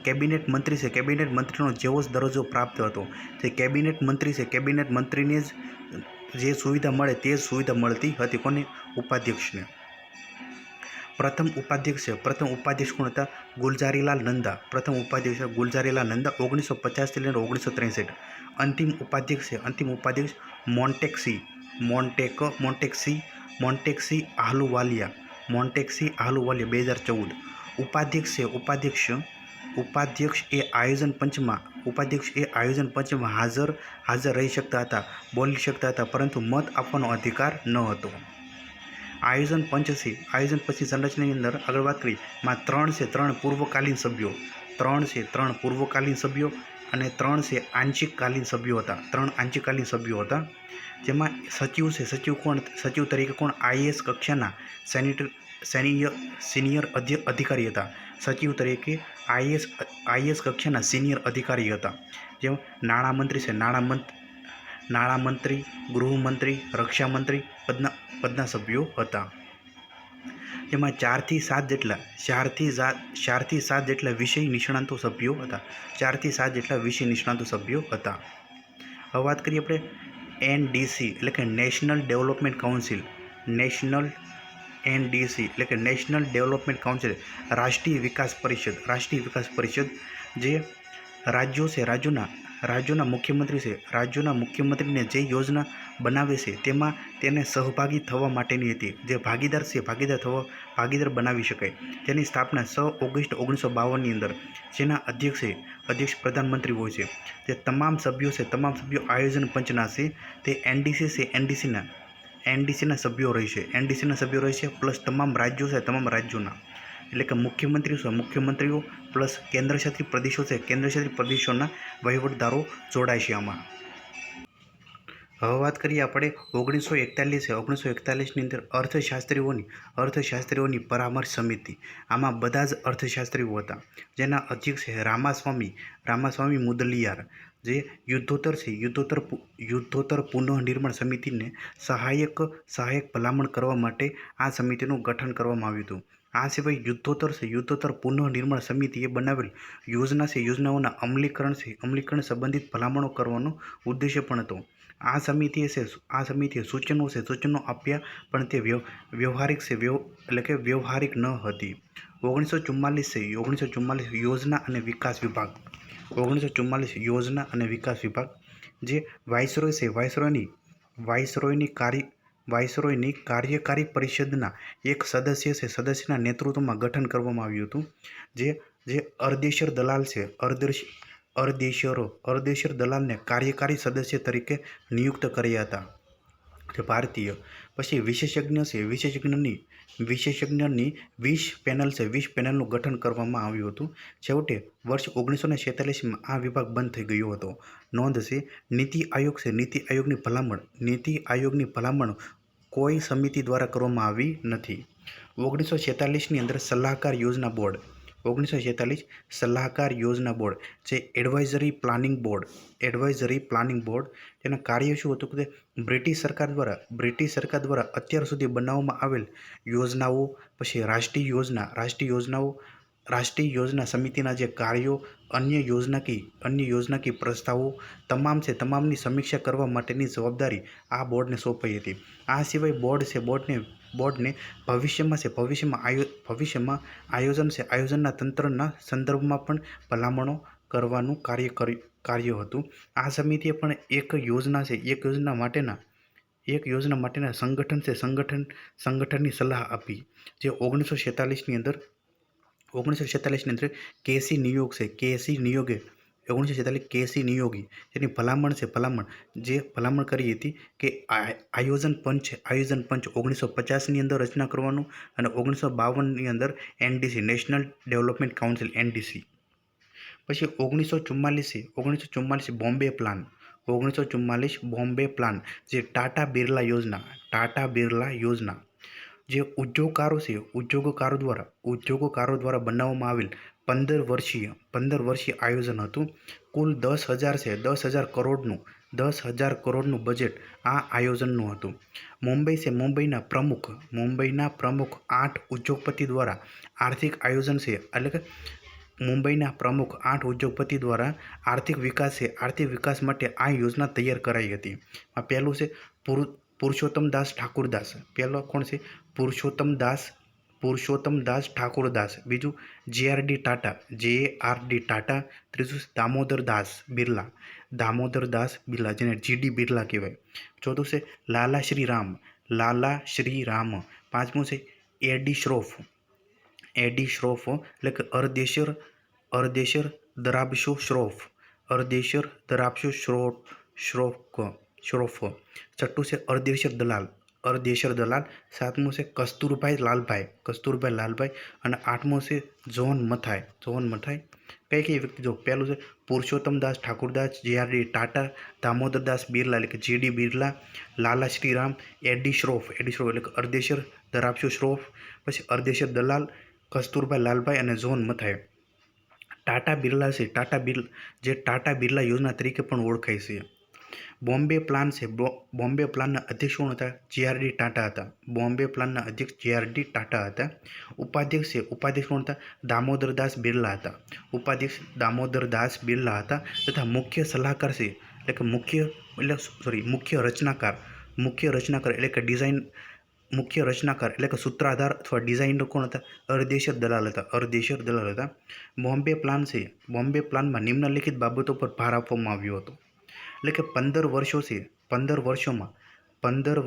કેબિનેટ મંત્રી છે. કેબિનેટ મંત્રીનો જેવો જ દરજ્જો પ્રાપ્ત હતો. જે કેબિનેટ મંત્રી છે, કેબિનેટ મંત્રીને જે સુવિધા મળે તે જ સુવિધા મળતી હતી. કોને? ઉપાધ્યક્ષને. પ્રથમ ઉપાધ્યક્ષ કોણ હતા? ગુલઝારીલાલ નંદા. 1950 થી લઈને 1963. અંતિમ ઉપાધ્યક્ષ મોન્ટેક્સી આહલુવાલિયા 2014. ઉપાધ્યક્ષ એ આયોજન પંચમાં હાજર રહી શકતા હતા, બોલી શકતા હતા, પરંતુ મત આપવાનો અધિકાર ન હતો. આયોજન પંચની સંરચનાની અંદર આગળ વાત કરીએ. માં 3 પૂર્વકાલીન સભ્યો અને 3 આંશિકકાલીન સભ્યો હતા. જેમાં સચિવ તરીકે કોણ? IAS કક્ષાના સિનિયર અધિકારી હતા. સચિવ તરીકે IAS કક્ષાના સિનિયર અધિકારી હતા. જેમાં નાણામંત્રી છે, નાણામંત્રી, ગૃહમંત્રી, રક્ષામંત્રી પદના સભ્યો હતા. જેમાં 4 થી 7 જેટલા વિષય નિષ્ણાતો સભ્યો હતા. હવે વાત કરીએ આપણે NDC એટલે કે નેશનલ ડેવલપમેન્ટ કાઉન્સિલ. રાષ્ટ્રીય વિકાસ પરિષદ જે રાજ્યો છે, રાજ્યોના મુખ્યમંત્રી છે. રાજ્યોના મુખ્યમંત્રીને જે યોજના બનાવે છે તેમાં તેને સહભાગી થવા માટેની હતી. જે ભાગીદાર છે, ભાગીદાર બનાવી શકાય. તેની સ્થાપના 6 ઓગસ્ટ 1952ની અંદર. જેના અધ્યક્ષ પ્રધાનમંત્રી હોય છે. જે તમામ સભ્યો આયોજન પંચના છે તે NDCના સભ્યો રહે છે. પ્લસ તમામ રાજ્યોના એટલે કે મુખ્યમંત્રીઓ પ્લસ કેન્દ્રશાસિત પ્રદેશોના વહીવટદારો જોડાય છે આમાં. હવે વાત કરીએ આપણે 1941ની અંદર અર્થશાસ્ત્રીઓની પરામર્શ સમિતિ. આમાં બધા જ અર્થશાસ્ત્રીઓ હતા. જેના અધ્યક્ષ છે રામાસ્વામી મુદલિયાર. જે યુદ્ધોત્તર પુનઃનિર્માણ સમિતિને સહાયક ભલામણ કરવા માટે આ સમિતિનું ગઠન કરવામાં આવ્યું હતું. આ સિવાય યુદ્ધોત્તર પુનઃનિર્માણ સમિતિએ બનાવેલ યોજનાઓના અમલીકરણ સંબંધિત ભલામણો કરવાનો ઉદ્દેશ્ય પણ હતો. આ સમિતિએ સૂચનો આપ્યા પણ તે વ્યવહારિક ન હતી. 1944 યોજના અને વિકાસ વિભાગ. જે વાઇસરોય છે, વાઇસરોયની કાર્યકારી પરિષદના એક સદસ્યના નેતૃત્વમાં ગઠન કરવામાં આવ્યું હતું. જે અરદેશર દલાલ છે, અરદેશર દલાલને કાર્યકારી સદસ્ય તરીકે નિયુક્ત કર્યા હતા. જે ભારતીય. પછી વિશેષજ્ઞની 20 પેનલનું ગઠન કરવામાં આવ્યું હતું. છેવટે વર્ષ 1946માં આ વિભાગ બંધ થઈ ગયો હતો. નોંધ છે નીતિ આયોગની ભલામણ કોઈ સમિતિ દ્વારા કરવામાં આવી નથી. 1946ની અંદર સલાહકાર યોજના બોર્ડ 1946 સલાહકાર યોજના બોર્ડ જે એડવાઇઝરી પ્લાનિંગ બોર્ડ તેના કાર્ય શું હતું કે બ્રિટિશ સરકાર દ્વારા અત્યાર સુધી બનાવવામાં આવેલ યોજનાઓ, પછી રાષ્ટ્રીય યોજના સમિતિના જે કાર્યો, અન્ય યોજનાકીય પ્રસ્તાવો તમામની સમીક્ષા કરવા માટેની જવાબદારી આ બોર્ડને સોંપાઈ હતી. આ સિવાય બોર્ડને ભવિષ્યમાં આયોજનના તંત્રના સંદર્ભમાં પણ ભલામણો કરવાનું કાર્ય હતું. આ સમિતિએ પણ એક યોજના માટેના સંગઠનની સલાહ આપી, જે 1946ની અંદર કેસી નિયોગે 1946 કેસી નિયોગે જેની ભલામણ કરી હતી કે આયોજન પંચ 1950ની અંદર રચના કરવાનું અને 1952ની અંદર NDC national development council NDC. પછી 1944 બોમ્બે પ્લાન જે ટાટા બિરલા યોજના જે ઉદ્યોગકારો દ્વારા બનાવવામાં આવેલ 15 વર્ષીય આયોજન હતું. કુલ 10,000 કરોડનું બજેટ આ આયોજનનું હતું. મુંબઈના પ્રમુખ 8 ઉદ્યોગપતિ દ્વારા આર્થિક આયોજન છે, એટલે કે મુંબઈના પ્રમુખ 8 ઉદ્યોગપતિ દ્વારા આર્થિક વિકાસ માટે આ યોજના તૈયાર કરાઈ હતી. પહેલું છે પુરુષોત્તમદાસ ઠાકુરદાસ. પહેલો કોણ છે? પુરુષોત્તમદાસ ઠાકુરદાસ. બીજું JRD ટાટા. ત્રીજું દામોદરદાસ બિરલા જેને GD બિરલા કહેવાય. ચોથું છે લાલા શ્રી રામ. પાંચમું છે એડી શ્રોફ એટલે કે અરદેશર દરાબશો શ્રોફ. છઠ્ઠું છે અરદેશર દલાલ. સાતમું છે કસ્તુરભાઈ લાલભાઈ અને આઠમું છે જોન મથાઈ. કઈ વ્યક્તિ? જો પહેલું છે પુરુષોત્તમદાસ ઠાકુરદાસ, JRD ટાટા, દામોદરદાસ બિરલા એટલે કે GD બિરલા, લાલા શ્રીરામ, એડી શ્રોફ એટલે કે અરદેશર દરાબશો શ્રોફ, પછી અરદેશર દલાલ, કસ્તુરભાઈ લાલભાઈ અને જોન મથાઈ. ટાટા બિરલા યોજના તરીકે પણ ઓળખાય છે. બોમ્બે પ્લાનના અધ્યક્ષ કોણ હતા? JRD ટાટા હતા. ઉપાધ્યક્ષ કોણ હતા? દામોદરદાસ બિરલા હતા. તથા મુખ્ય સલાહકાર છે, એટલે કે મુખ્ય રચનાકાર એટલે કે સૂત્રાધાર અથવા ડિઝાઇનર કોણ હતા? અરદેશર દલાલ હતા. બોમ્બે પ્લાનમાં નિમ્નલિખિત બાબતો પર ભાર આપવામાં આવ્યો હતો, એટલે કે 15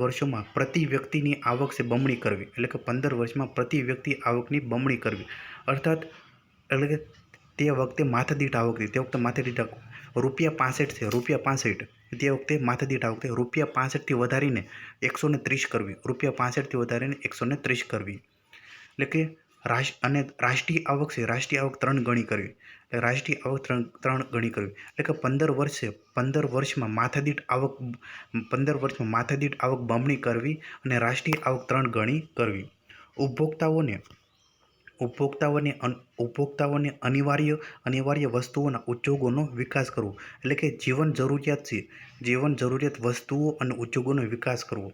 વર્ષોમાં પ્રતિ વ્યક્તિની આવક છે બમણી કરવી, એટલે કે 15 વર્ષમાં પ્રતિ વ્યક્તિ આવકની બમણી કરવી. અર્થાત એટલે કે તે વખતે માથાદીઠ આવક ₹65 છે. તે વખતે માથાદીઠ આવક ₹65થી વધારીને 130 કરવી. એટલે કે રાષ્ટ્રીય આવક 3 ગણી કરવી. એટલે કે 15 વર્ષમાં માથાદીઠ આવક બમણી કરવી અને રાષ્ટ્રીય આવક 3 ગણી કરવી. ઉપભોક્તાઓને અનિવાર્ય વસ્તુઓના ઉદ્યોગોનો વિકાસ કરવો, એટલે કે જીવન જરૂરિયાત વસ્તુઓ અને ઉદ્યોગોનો વિકાસ કરવો.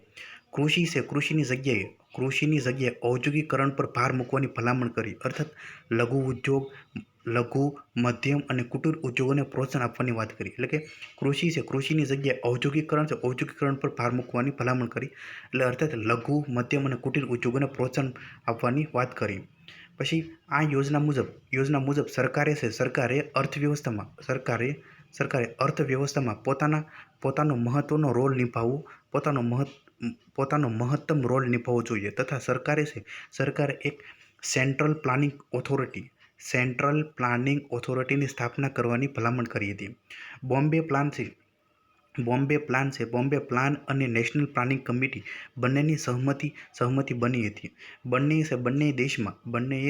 કૃષિની જગ્યાએ ઔદ્યોગિકરણ પર ભાર મૂકવાની ભલામણ કરી. અર્થાત લઘુ, મધ્યમ અને કુટીર ઉદ્યોગોને પ્રોત્સાહન આપવાની વાત કરી. એટલે કે કૃષિની જગ્યાએ ઔદ્યોગિકરણ પર ભાર મૂકવાની ભલામણ કરી. એટલે અર્થાત લઘુ, મધ્યમ અને કુટીર ઉદ્યોગોને પ્રોત્સાહન આપવાની વાત કરી. પછી આ યોજના મુજબ સરકારે અર્થવ્યવસ્થામાં પોતાનો મહત્તમ રોલ નિભાવવો જોઈએ તથા સરકારે એક સેન્ટ્રલ પ્લાનિંગ ઓથોરિટીની સ્થાપના કરવાની ભલામણ કરી હતી. બોમ્બે પ્લાન અને નેશનલ પ્લાનિંગ કમિટી બંનેની સહમતિ બની હતી. બંને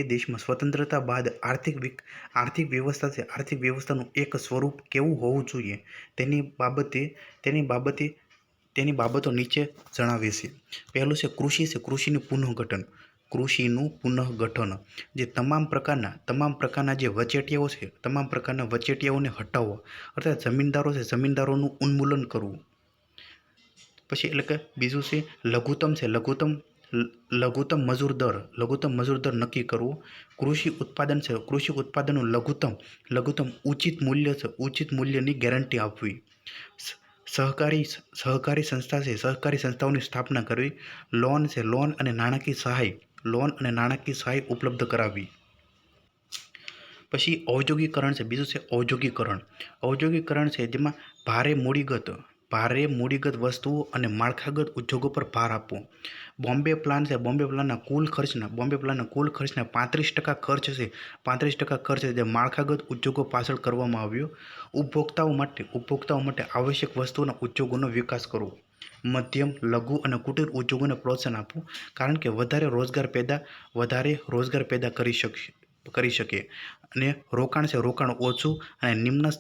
દેશમાં સ્વતંત્રતા બાદ આર્થિક વ્યવસ્થાનું એક સ્વરૂપ કેવું હોવું જોઈએ તેની બાબતો નીચે જણાવે છે. પહેલું છે કૃષિનું પુનઃગઠન. કૃષિનું પુનઃગઠન, જે તમામ પ્રકારના જે વચેટિયાઓ છે, તમામ પ્રકારના વચેટિયાઓને હટાવવા, અર્થાત જમીનદારો છે, જમીનદારોનું ઉન્મૂલન કરવું. પછી એટલે કે બીજું છે લઘુત્તમ મજૂર દર નક્કી કરવો. કૃષિ ઉત્પાદન છે, કૃષિ ઉત્પાદનનું લઘુત્તમ ઉચિત મૂલ્યની ગેરંટી આપવી. સહકારી સંસ્થા છે, સહકારી સંસ્થાઓની સ્થાપના કરવી. લોન અને નાણાકીય સહાય ઉપલબ્ધ કરાવવી. પછી ઔદ્યોગિકરણ છે, બીજું છે ઔદ્યોગિકરણ છે, જેમાં ભારે મૂડીગત વસ્તુઓ અને માળખાગત ઉદ્યોગો પર ભાર આપવો. બોમ્બે પ્લાન છે, બોમ્બે પ્લાનના કુલ ખર્ચના 35% ખર્ચ છે, 35% ખર્ચ છે જે માળખાગત ઉદ્યોગો પાછળ કરવામાં આવ્યો. ઉપભોક્તાઓ માટે આવશ્યક વસ્તુઓના ઉદ્યોગોનો વિકાસ કરવો. મધ્યમ, લઘુ અને કુટીર ઉદ્યોગોને પ્રોત્સાહન આપવું, કારણ કે વધારે રોજગાર પેદા કરી શકે. અને રોકાણ ઓછું અને નિમ્ન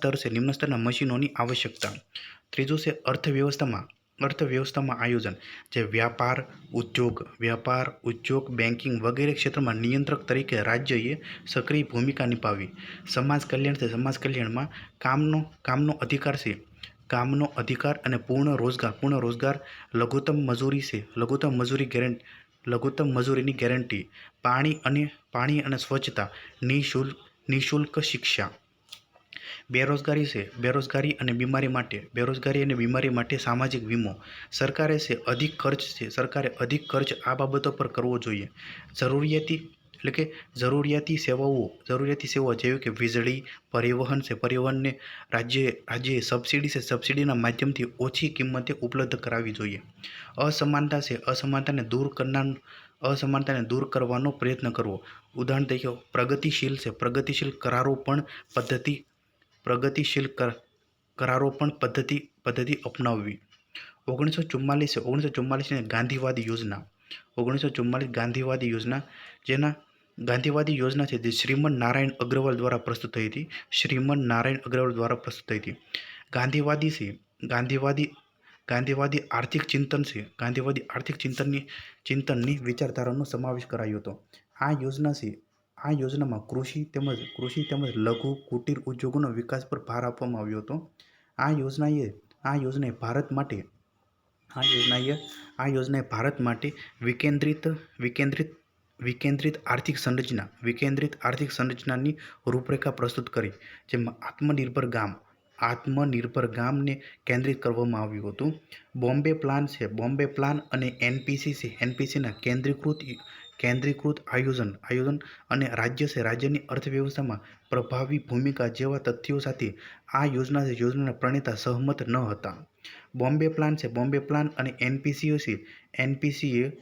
સ્તરના મશીનોની આવશ્યકતા. ત્રીજું છે અર્થવ્યવસ્થામાં આયોજન, જે વ્યાપાર, ઉદ્યોગ, બેન્કિંગ વગેરે ક્ષેત્રમાં નિયંત્રક તરીકે રાજ્યએ સક્રિય ભૂમિકા નિભાવવી. સમાજ કલ્યાણમાં કામનો અધિકાર અને પૂર્ણ રોજગાર, લઘુત્તમ મજૂરીની ગેરંટી, પાણી અને સ્વચ્છતા, નિઃશુલ્ક શિક્ષા. બેરોજગારી અને બીમારી માટે સામાજિક વીમો. સરકારે અધિક ખર્ચ આ બાબતો પર કરવો જોઈએ. જરૂરિયાતી સેવાઓ જેવી કે વીજળી, પરિવહનને રાજ્યએ સબસિડીના માધ્યમથી ઓછી કિંમતે ઉપલબ્ધ કરાવવી જોઈએ. અસમાનતાને દૂર કરવાનો પ્રયત્ન કરવો. ઉદાહરણ તરીકે પ્રગતિશીલ કરારોપણ પદ્ધતિ અપનાવવી. 1944 ગાંધીવાદી યોજના છે, જે શ્રીમદ નારાયણ અગ્રવાલ દ્વારા પ્રસ્તુત થઈ હતી. ગાંધીવાદી આર્થિક ચિંતનની વિચારધારાનો સમાવેશ કરાયો હતો. આ યોજનામાં કૃષિ તેમજ લઘુ કુટીર ઉદ્યોગોના વિકાસ પર ભાર આપવામાં આવ્યો હતો. આ યોજનાએ ભારત માટે વિકેન્દ્રિત આર્થિક સંરચનાની રૂપરેખા પ્રસ્તુત કરી, જેમાં આત્મનિર્ભર ગામને કેન્દ્રિત કરવામાં આવ્યું હતું. બોમ્બે પ્લાન અને એનપીસીના કેન્દ્રીકૃત આયોજન અને રાજ્યની અર્થવ્યવસ્થામાં પ્રભાવી ભૂમિકા જેવા તથ્યો સાથે આ યોજનાના પ્રણેતા સહમત ન હતા. બોમ્બે પ્લાન અને એનપીસીએ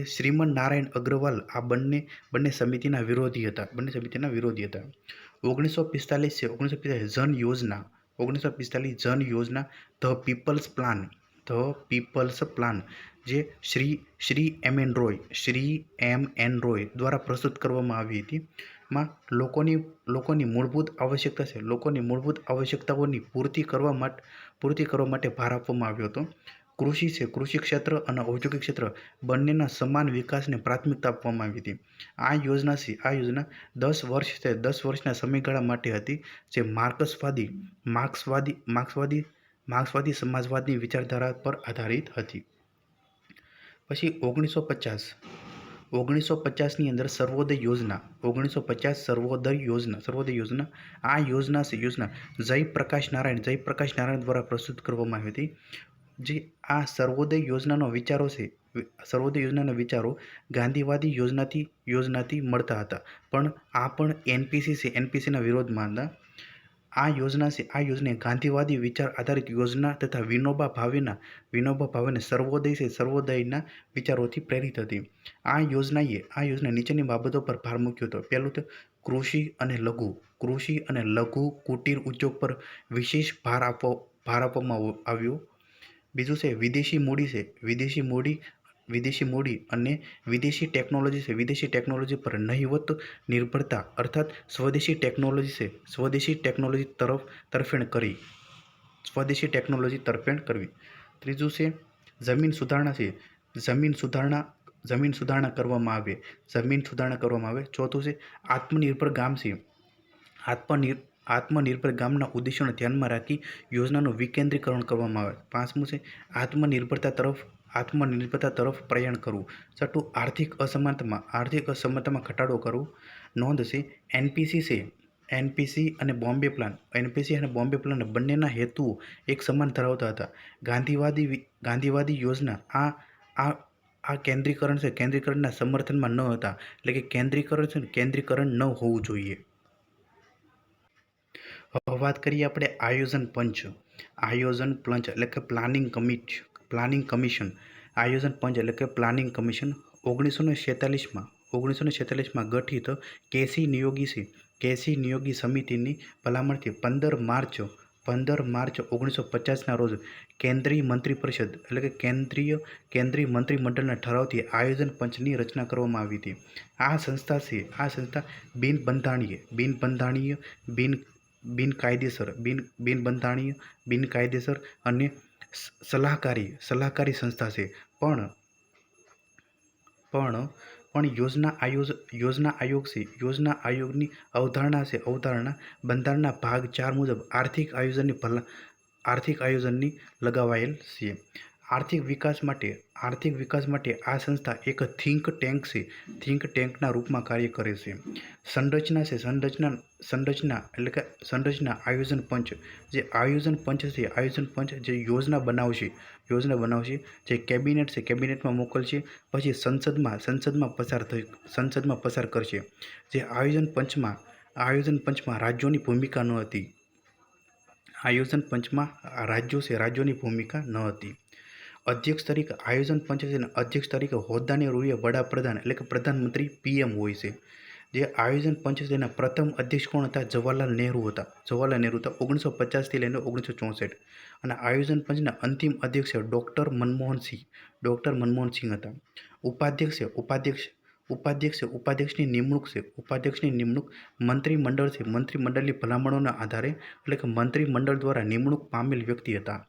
શ્રીમદ નારાયણ અગ્રવાલ આ બંને સમિતિના વિરોધી હતા. 1945 જન યોજના, ધ પીપલ્સ પ્લાન, જે શ્રી એમ એન રોય દ્વારા પ્રસ્તુત કરવામાં આવી હતી. માં લોકોની મૂળભૂત આવશ્યકતાઓની પૂર્તિ કરવા માટે ભાર આપવામાં આવ્યો હતો. કૃષિ ક્ષેત્ર અને ઔદ્યોગિક ક્ષેત્ર બંનેના સમાન વિકાસને પ્રાથમિકતા આપવામાં આવી હતી. આ યોજના 10 વર્ષના સમયગાળા માટે હતી, જે માર્ક્સવાદી સમાજવાદની વિચારધારા પર આધારિત હતી. પછી 1950ની અંદર સર્વોદય યોજના. આ યોજના જયપ્રકાશ નારાયણ દ્વારા પ્રસ્તુત કરવામાં આવી હતી. જે આ સર્વોદય યોજનાના વિચારો ગાંધીવાદી યોજનાથી મળતા હતા, પણ આ પણ એનપીસીના વિરોધમાં હતા. આ યોજનાએ ગાંધીવાદી વિચાર આધારિત યોજના તથા વિનોબા ભાવેના સર્વોદયના વિચારોથી પ્રેરિત હતી. આ યોજનાએ નીચેની બાબતો પર ભાર મૂક્યો હતો. પહેલું તો કૃષિ અને લઘુ કુટીર ઉદ્યોગ પર વિશેષ ભાર આપવામાં આવ્યો. બીજું છે વિદેશી મૂડી અને વિદેશી ટેકનોલોજી પર નહિવત નિર્ભરતા, અર્થાત સ્વદેશી ટેકનોલોજી તરફ તરફેણ કરવી. ત્રીજું છે જમીન સુધારણા. જમીન સુધારણા કરવામાં આવે, જમીન સુધારણા કરવામાં આવે. ચોથું છે આત્મનિર્ભર ગામ છે. આત્મનિર્ભર ગામના ઉદ્દેશોને ધ્યાનમાં રાખી યોજનાનું વિકેન્દ્રીકરણ કરવામાં આવે. પાંચમું છે આત્મનિર્ભરતા તરફ પ્રયાણ કરવું. છઠ્ઠું આર્થિક અસમાનતામાં ઘટાડો કરવો. નોંધ છે એનપીસી અને બોમ્બે પ્લાન બંનેના હેતુઓ એક સમાન ધરાવતા હતા. ગાંધીવાદી યોજના આ કેન્દ્રીકરણના સમર્થનમાં ન હતા. એટલે કે કેન્દ્રીકરણ ન હોવું જોઈએ. હવે વાત કરીએ આપણે આયોજન પંચ એટલે કે પ્લાનિંગ કમિશન. આયોજન પંચ એટલે કે પ્લાનિંગ કમિશન 1946માં ગઠિત કેસી નિયોગી સમિતિની ભલામણથી 15 માર્ચ 1950ના રોજ કેન્દ્રીય મંત્રીપરિષદ એટલે કે કેન્દ્રીય મંત્રીમંડળના ઠરાવથી આયોજન પંચની રચના કરવામાં આવી હતી. આ સંસ્થા બિનકાયદેસર અને સલાહકારી સંસ્થા છે. પણ યોજના આયોગની અવધારણા બંધારણના ભાગ 4 મુજબ આર્થિક આયોજનની લગાવાયેલ છે. આર્થિક વિકાસ માટે આ સંસ્થા એક થિંક ટેન્કના રૂપમાં કાર્ય કરે છે. સંરચના આયોજન પંચ જે યોજના બનાવશે, જે કેબિનેટમાં મોકલશે, પછી સંસદમાં પસાર કરશે. જે આયોજન પંચમાં રાજ્યોની ભૂમિકા ન હતી. રાજ્યોની ભૂમિકા ન હતી. અધ્યક્ષ તરીકે હોદ્દાની રૂએ વડાપ્રધાન એટલે કે પ્રધાનમંત્રી PM હોય છે. જે આયોજન પંચ તેના પ્રથમ અધ્યક્ષ કોણ હતા? જવાહરલાલ નહેરુ હતા. 1950 થી લઈને 1964. અને આયોજન પંચના અંતિમ અધ્યક્ષ ડૉક્ટર મનમોહનસિંહ હતા. ઉપાધ્યક્ષની નિમણૂક મંત્રીમંડળની ભલામણોના આધારે એટલે કે મંત્રીમંડળ દ્વારા નિમણૂક પામેલ વ્યક્તિ હતા.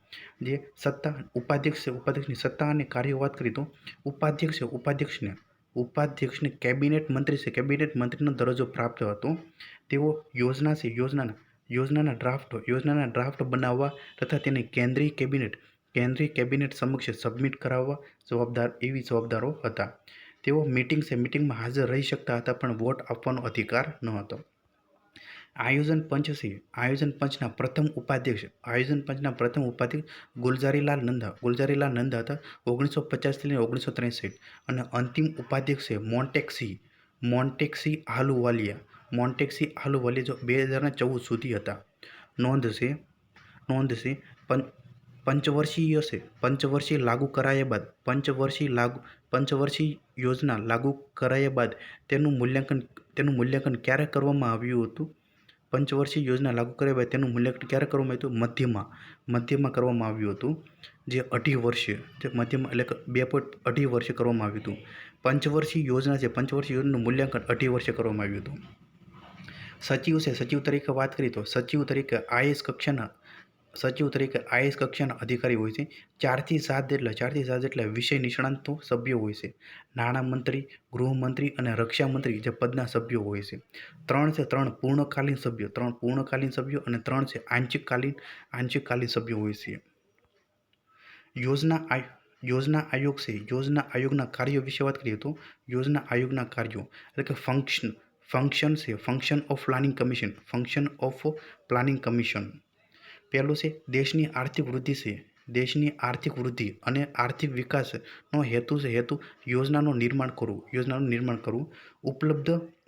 જે ઉપાધ્યક્ષની સત્તા અને કાર્ય વાત કરીએ તો ઉપાધ્યક્ષને કેબિનેટ મંત્રીનો દરજ્જો પ્રાપ્ત હતો. તેઓ યોજનાના ડ્રાફ્ટ બનાવવા તથા તેને કેન્દ્રીય કેબિનેટ સમક્ષ સબમિટ કરાવવા જવાબદારો હતા. તેઓ મીટિંગમાં હાજર રહી શકતા હતા પણ વોટ આપવાનો અધિકાર ન હતો. આયોજન પંચના પ્રથમ ઉપાધ્યક્ષ ગુલઝારીલાલ નંદા હતા. 1950 થી લઈને 1963. અને અંતિમ ઉપાધ્યક્ષ મોન્ટેક્સી આહલુવાલિયા 2014 સુધી હતા. નોંધ છે પંચવર્ષીય યોજના લાગુ કરાયા બાદ તેનું મૂલ્યાંકન ક્યારે કરવામાં આવ્યું હતું? પંચવર્ષીય યોજના લાગુ કર્યા બાદ તેનું મૂલ્યાંકન ક્યારે કરવામાં આવ્યું હતું? મધ્યમાં કરવામાં આવ્યું હતું. જે 2.5 વર્ષે એટલે કે 2.5 વર્ષે કરવામાં આવ્યું હતું. પંચવર્ષીય યોજનાનું મૂલ્યાંકન 2.5 વર્ષે કરવામાં આવ્યું હતું. સચિવ તરીકે વાત કરીએ તો સચિવ તરીકે IAS કક્ષાના અધિકારી હોય છે. 4 થી 7 જેટલા વિષય નિષ્ણાતો સભ્યો હોય છે. નાણામંત્રી, ગૃહમંત્રી અને રક્ષામંત્રી જે પદના સભ્યો હોય છે. 3 પૂર્ણકાલીન સભ્યો અને 3 છે આંશિકકાલીન સભ્યો હોય છે. યોજના આયોગના કાર્યો વિશે વાત કરીએ તો યોજના આયોગના કાર્યો એટલે કે ફંક્શન ઓફ પ્લાનિંગ કમિશન. પહેલું છે દેશની આર્થિક વૃદ્ધિ અને આર્થિક વિકાસનો હેતુ યોજનાનું નિર્માણ કરવું.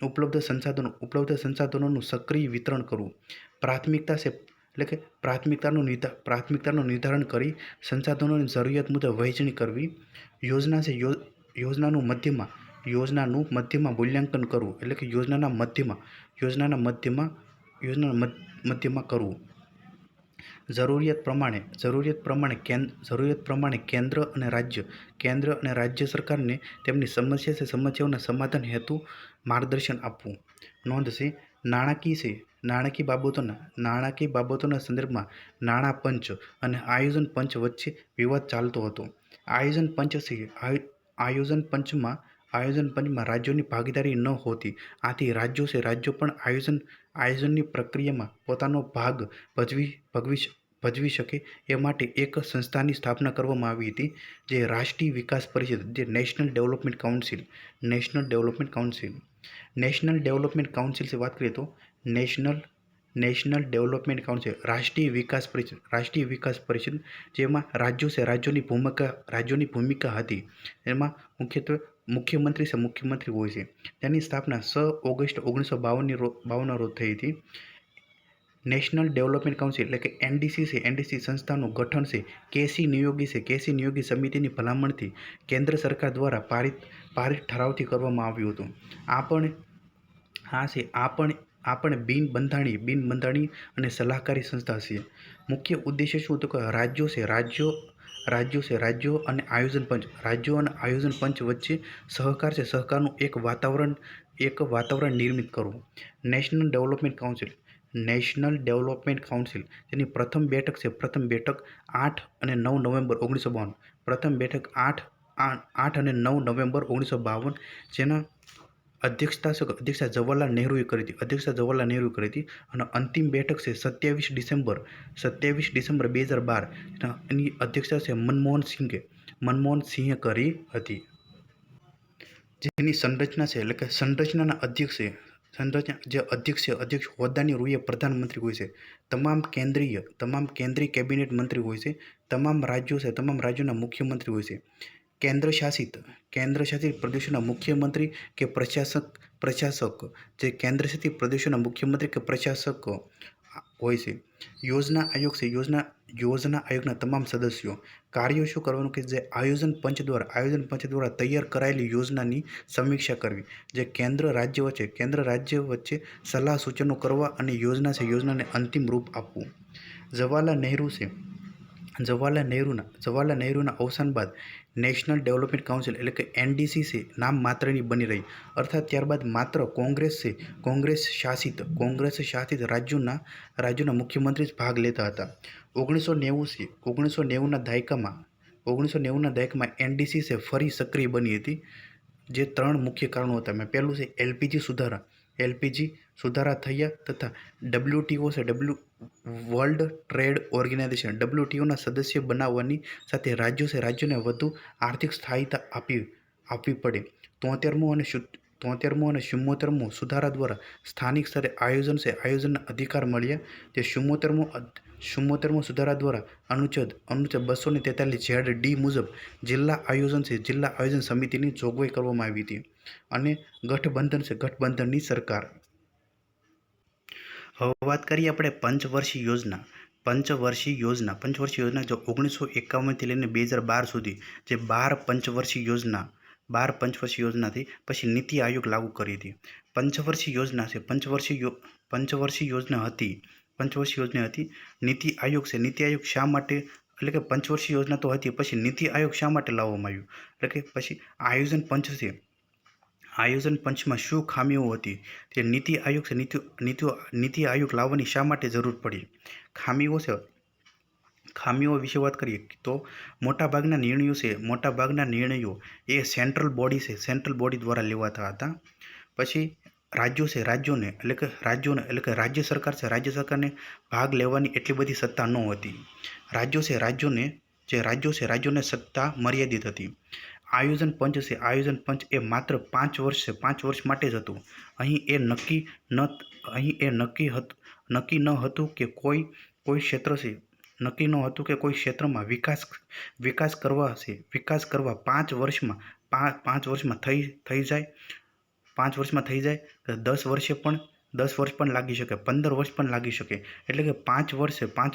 ઉપલબ્ધ સંસાધનોનું સક્રિય વિતરણ કરવું. પ્રાથમિકતાનું નિર્ધારણ કરી સંસાધનોની જરૂરિયાત મુજબ વહેંચણી કરવી. યોજનાનું મધ્યમાં મૂલ્યાંકન કરવું એટલે કે યોજનાના મધ્યમાં કરવું. જરૂરિયાત પ્રમાણે કેન્દ્ર અને રાજ્ય સરકારને તેમની સમસ્યાઓના સમાધાન હેતુ માર્ગદર્શન આપવું. નોંધ છે નાણાકીય બાબતોના સંદર્ભમાં નાણાં પંચ અને આયોજન પંચ વચ્ચે વિવાદ ચાલતો હતો. આયોજન આયોજન પંચમાં રાજ્યોની ભાગીદારી ન હોતી. આથી રાજ્યો પણ આયોજનની પ્રક્રિયામાં પોતાનો ભાગ ભજવી શકે એ માટે એક સંસ્થાની સ્થાપના કરવામાં આવી હતી, જે રાષ્ટ્રીય વિકાસ પરિષદ, જે નેશનલ ડેવલપમેન્ટ કાઉન્સિલ વાત કરીએ તો નેશનલ ડેવલપમેન્ટ કાઉન્સિલ રાષ્ટ્રીય વિકાસ પરિષદ, જેમાં રાજ્યોની ભૂમિકા હતી. એમાં મુખ્યત્વે મુખ્યમંત્રી હોય છે. તેની સ્થાપના 6 ઓગસ્ટ 1952 રોજ થઈ હતી. નેશનલ ડેવલપમેન્ટ કાઉન્સિલ એટલે કે એનડીસી સંસ્થાનું ગઠન છે કેસી નિયોગી સમિતિની ભલામણથી કેન્દ્ર સરકાર દ્વારા પારિત ઠરાવથી કરવામાં આવ્યું હતું. આ પણ બિનબંધારણીય અને સલાહકારી સંસ્થા છે. મુખ્ય ઉદ્દેશ્ય શું તો કે રાજ્યો અને આયોજન પંચ વચ્ચે સહકારનું એક વાતાવરણ નિર્મિત કરવું. નેશનલ ડેવલપમેન્ટ કાઉન્સિલ તેની પ્રથમ બેઠક 8 અને 9 નવેમ્બર 1952. પ્રથમ બેઠક 8 અને 9 નવેમ્બર 1952, જેના અધ્યક્ષતા જવાહરલાલ નહેરુએ કરી હતી. અને અંતિમ બેઠક છે 27 ડિસેમ્બર 2012, એની અધ્યક્ષતા છે મનમોહન સિંહે કરી હતી. જેની સંરચના છે એટલે કે સંરચનાના અધ્યક્ષ હોદ્દાની રૂએ પ્રધાનમંત્રી હોય છે. તમામ કેન્દ્રીય કેબિનેટ મંત્રી હોય છે. તમામ રાજ્યોના મુખ્યમંત્રી હોય છે. કેન્દ્ર શાસિત પ્રદેશોના મુખ્યમંત્રી કે પ્રશાસક, જે કેન્દ્રશાસિત પ્રદેશોના મુખ્યમંત્રી કે પ્રશાસક હોય છે. યોજના આયોગના તમામ સદસ્યો. કાર્યો શું કરવાનું કે જે આયોજન પંચ દ્વારા તૈયાર કરાયેલી યોજનાની સમીક્ષા કરવી. જે કેન્દ્ર રાજ્ય વચ્ચે સલાહ સૂચનો કરવા અને યોજનાને અંતિમ રૂપ આપવું. જવાહરલાલ નહેરુના અવસાન બાદ નેશનલ ડેવલપમેન્ટ કાઉન્સિલ એટલે કે એનડીસી નામ માત્રની બની રહી. અર્થાત ત્યારબાદ માત્ર કોંગ્રેસ શાસિત રાજ્યોના મુખ્યમંત્રી જ ભાગ લેતા હતા. 1990ના દાયકામાં એનડીસી ફરી સક્રિય બની હતી. જે 3 મુખ્ય કારણો હતા. પહેલું છે એલપીજી સુધારા થયા તથા WTO વર્લ્ડ ટ્રેડ ઓર્ગેનાઇઝેશન WTOના સદસ્ય બનાવવાની સાથે રાજ્યોને વધુ આર્થિક સ્થાયીતા આપવી પડે. 73મો અને 74મો સુધારા દ્વારા સ્થાનિક સ્તરે આયોજનના અધિકાર મળ્યા. જે 74મો સુધારા દ્વારા અનુચ્છેદ 243 ZD મુજબ જિલ્લા આયોજન સમિતિની જોગવાઈ કરવામાં આવી હતી. અને ગઠબંધનની સરકાર. હવે વાત કરીએ આપણે પંચવર્ષીય યોજના. જો 1951થી લઈને 2012 સુધી જે 12 પંચવર્ષીય યોજનાથી પછી નીતિ આયોગ લાગુ કરી હતી. પંચવર્ષીય યોજના હતી. નીતિ આયોગ શા માટે, એટલે કે પંચવર્ષીય યોજના તો હતી, પછી નીતિ આયોગ શા માટે લાવવામાં આવ્યું, એટલે કે પછી આયોજન પંચ છે. આયોજન પંચમાં શું ખામીઓ હતી, તે નીતિ આયોગ લાવવાની શા માટે જરૂર પડી. ખામીઓ વિશે વાત કરીએ તો મોટાભાગના નિર્ણયો એ સેન્ટ્રલ બોડી દ્વારા લેવાતા હતા. પછી રાજ્યોને એટલે કે રાજ્ય સરકારને ભાગ લેવાની એટલી બધી સત્તા ન હતી. રાજ્યોને સત્તા મર્યાદિત હતી. આયોજન પંચ એ માત્ર 5 વર્ષ માટે જ હતું. અહીં એ નક્કી ન હતું કે કોઈ ક્ષેત્રમાં વિકાસ કરવા 5 વર્ષમાં થઈ જાય, 10 વર્ષ પણ લાગી શકે, 15 વર્ષ પણ લાગી શકે. એટલે કે 5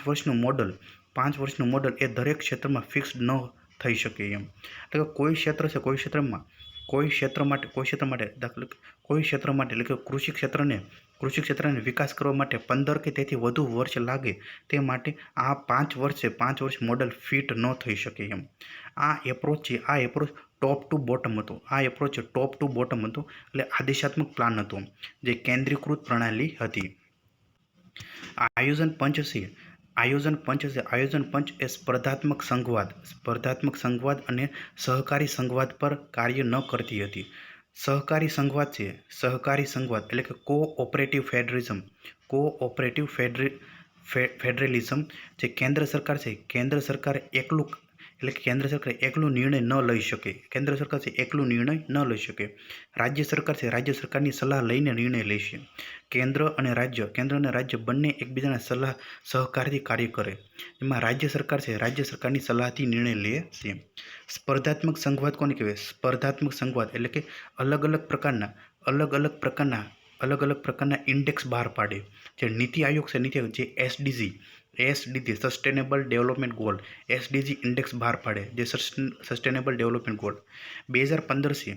વર્ષનું મોડલ એ દરેક ક્ષેત્રમાં ફિક્સ ન થઈ શકે એમ. એટલે કે કોઈ ક્ષેત્ર માટે એટલે કે કૃષિ ક્ષેત્રને વિકાસ કરવા માટે 15 કે તેથી વધુ વર્ષ લાગે, તે માટે આ 5 વર્ષ મોડલ ફિટ ન થઈ શકે એમ. આ એપ્રોચ ટોપ ટુ બોટમ હતો. એટલે આદેશાત્મક પ્લાન હતો, જે કેન્દ્રીકૃત પ્રણાલી હતી. આયોજન પંચ છે આયોજન પંચ છે. આયોજન પંચ એ સ્પર્ધાત્મક સંઘવાદ અને સહકારી સંઘવાદ પર કાર્ય ન કરતી હતી. સહકારી સંઘવાદ એટલે કે કોઓપરેટિવ ફેડરલિઝમ જે કેન્દ્ર સરકાર છે, કેન્દ્ર સરકાર એકલું નિર્ણય ન લઈ શકે. કેન્દ્ર સરકાર છે એકલું નિર્ણય ન લઈ શકે. રાજ્ય સરકાર છે રાજ્ય સરકારની સલાહ લઈને નિર્ણય લેશે. કેન્દ્ર અને રાજ્ય બંને એકબીજાના સહકારથી કાર્ય કરે. એમાં રાજ્ય સરકાર છે રાજ્ય સરકારની સલાહથી નિર્ણય લે છે. સ્પર્ધાત્મક સંઘવાદ કોને કહેવાય? સ્પર્ધાત્મક સંઘવાદ એટલે કે અલગ અલગ પ્રકારના ઇન્ડેક્સ બહાર પાડે. જે નીતિ આયોગ છે જે SDG sustainable development goal SDG index બહાર પાડે. જે સસ્ટેનેબલ ડેવલપમેન્ટ ગોલ 2015 છે.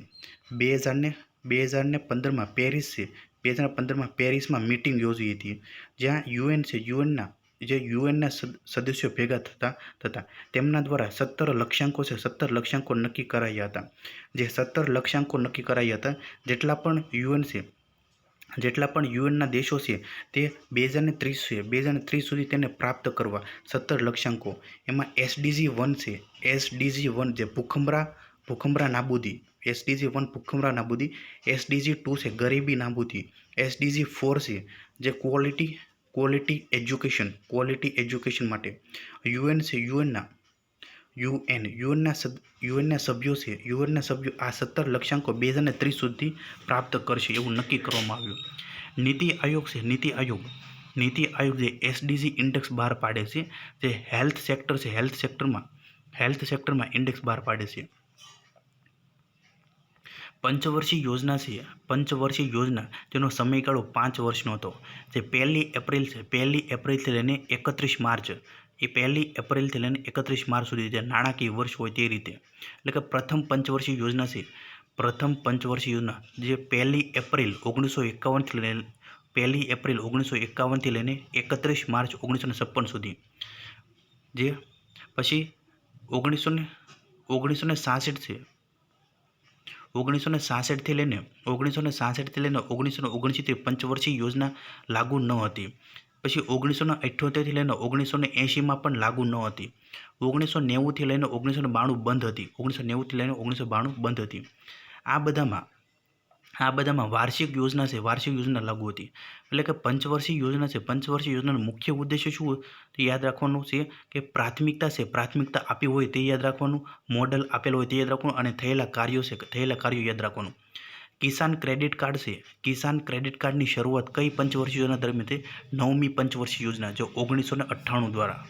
2015માં પેરિસમાં મીટિંગ યોજી હતી, જ્યાં યુએનના સદસ્યો ભેગા થતા તેમના દ્વારા 17 લક્ષ્યાંકો નક્કી કરાયા હતા. જે 17 લક્ષ્યાંકો નક્કી કરાયા હતા, જેટલા પણ યુએનના દેશો છે તે 2030 સુધી તેને પ્રાપ્ત કરવા 17 લક્ષ્યાંકો. એમાં એસડીજી 1 છે. એસડીજી 1 જે ભૂખમરા નાબૂદી. એસડીજી 1 ભૂખમરા નાબૂદી. એસડીજી 2 છે ગરીબી નાબૂદી. એસડીજી 4 છે જે ક્વોલિટી એજ્યુકેશન માટે. યુએનના સભ્યો આ 17 લક્ષ્યાંકો 2030 સુધી પ્રાપ્ત કરશે એવું નક્કી કરવામાં આવ્યું. નીતિ આયોગ જે એસડીજી ઇન્ડેક્સ બહાર પાડે છે. જે હેલ્થ સેક્ટરમાં ઇન્ડેક્સ બહાર પાડે છે. પંચવર્ષીય યોજના તેનો સમયગાળો 5 વર્ષનો હતો. જે 1 એપ્રિલથી લઈને 31 માર્ચ સુધી જે નાણાકીય વર્ષ હોય તે રીતે. એટલે કે પ્રથમ પંચવર્ષીય યોજના છે. જે 1 એપ્રિલ 1951થી લઈને 31 માર્ચ 1956 સુધી. જે પછી 1966 છે. 1966થી લઈને 1979 પંચવર્ષીય યોજના લાગુ ન હતી. પછી 1978થી લઈને 1980માં પણ લાગુ ન હતી. 1990થી લઈને 1992 બંધ હતી. આ બધામાં વાર્ષિક યોજના લાગુ હતી. એટલે કે પંચવર્ષીય યોજનાનો મુખ્ય ઉદ્દેશ્ય શું તે યાદ રાખવાનું છે કે પ્રાથમિકતા આપી હોય તે યાદ રાખવાનું, મોડલ આપેલ હોય તે યાદ રાખવાનું અને થયેલા કાર્યો યાદ રાખવાનું. કિસાન ક્રેડિટ કાર્ડ છે. કિસાન ક્રેડિટ કાર્ડની શરૂઆત કઈ પંચવર્ષીય યોજના દરમિયાન થઈ? 9મી પંચવર્ષીય યોજના જે 1998 દ્વારા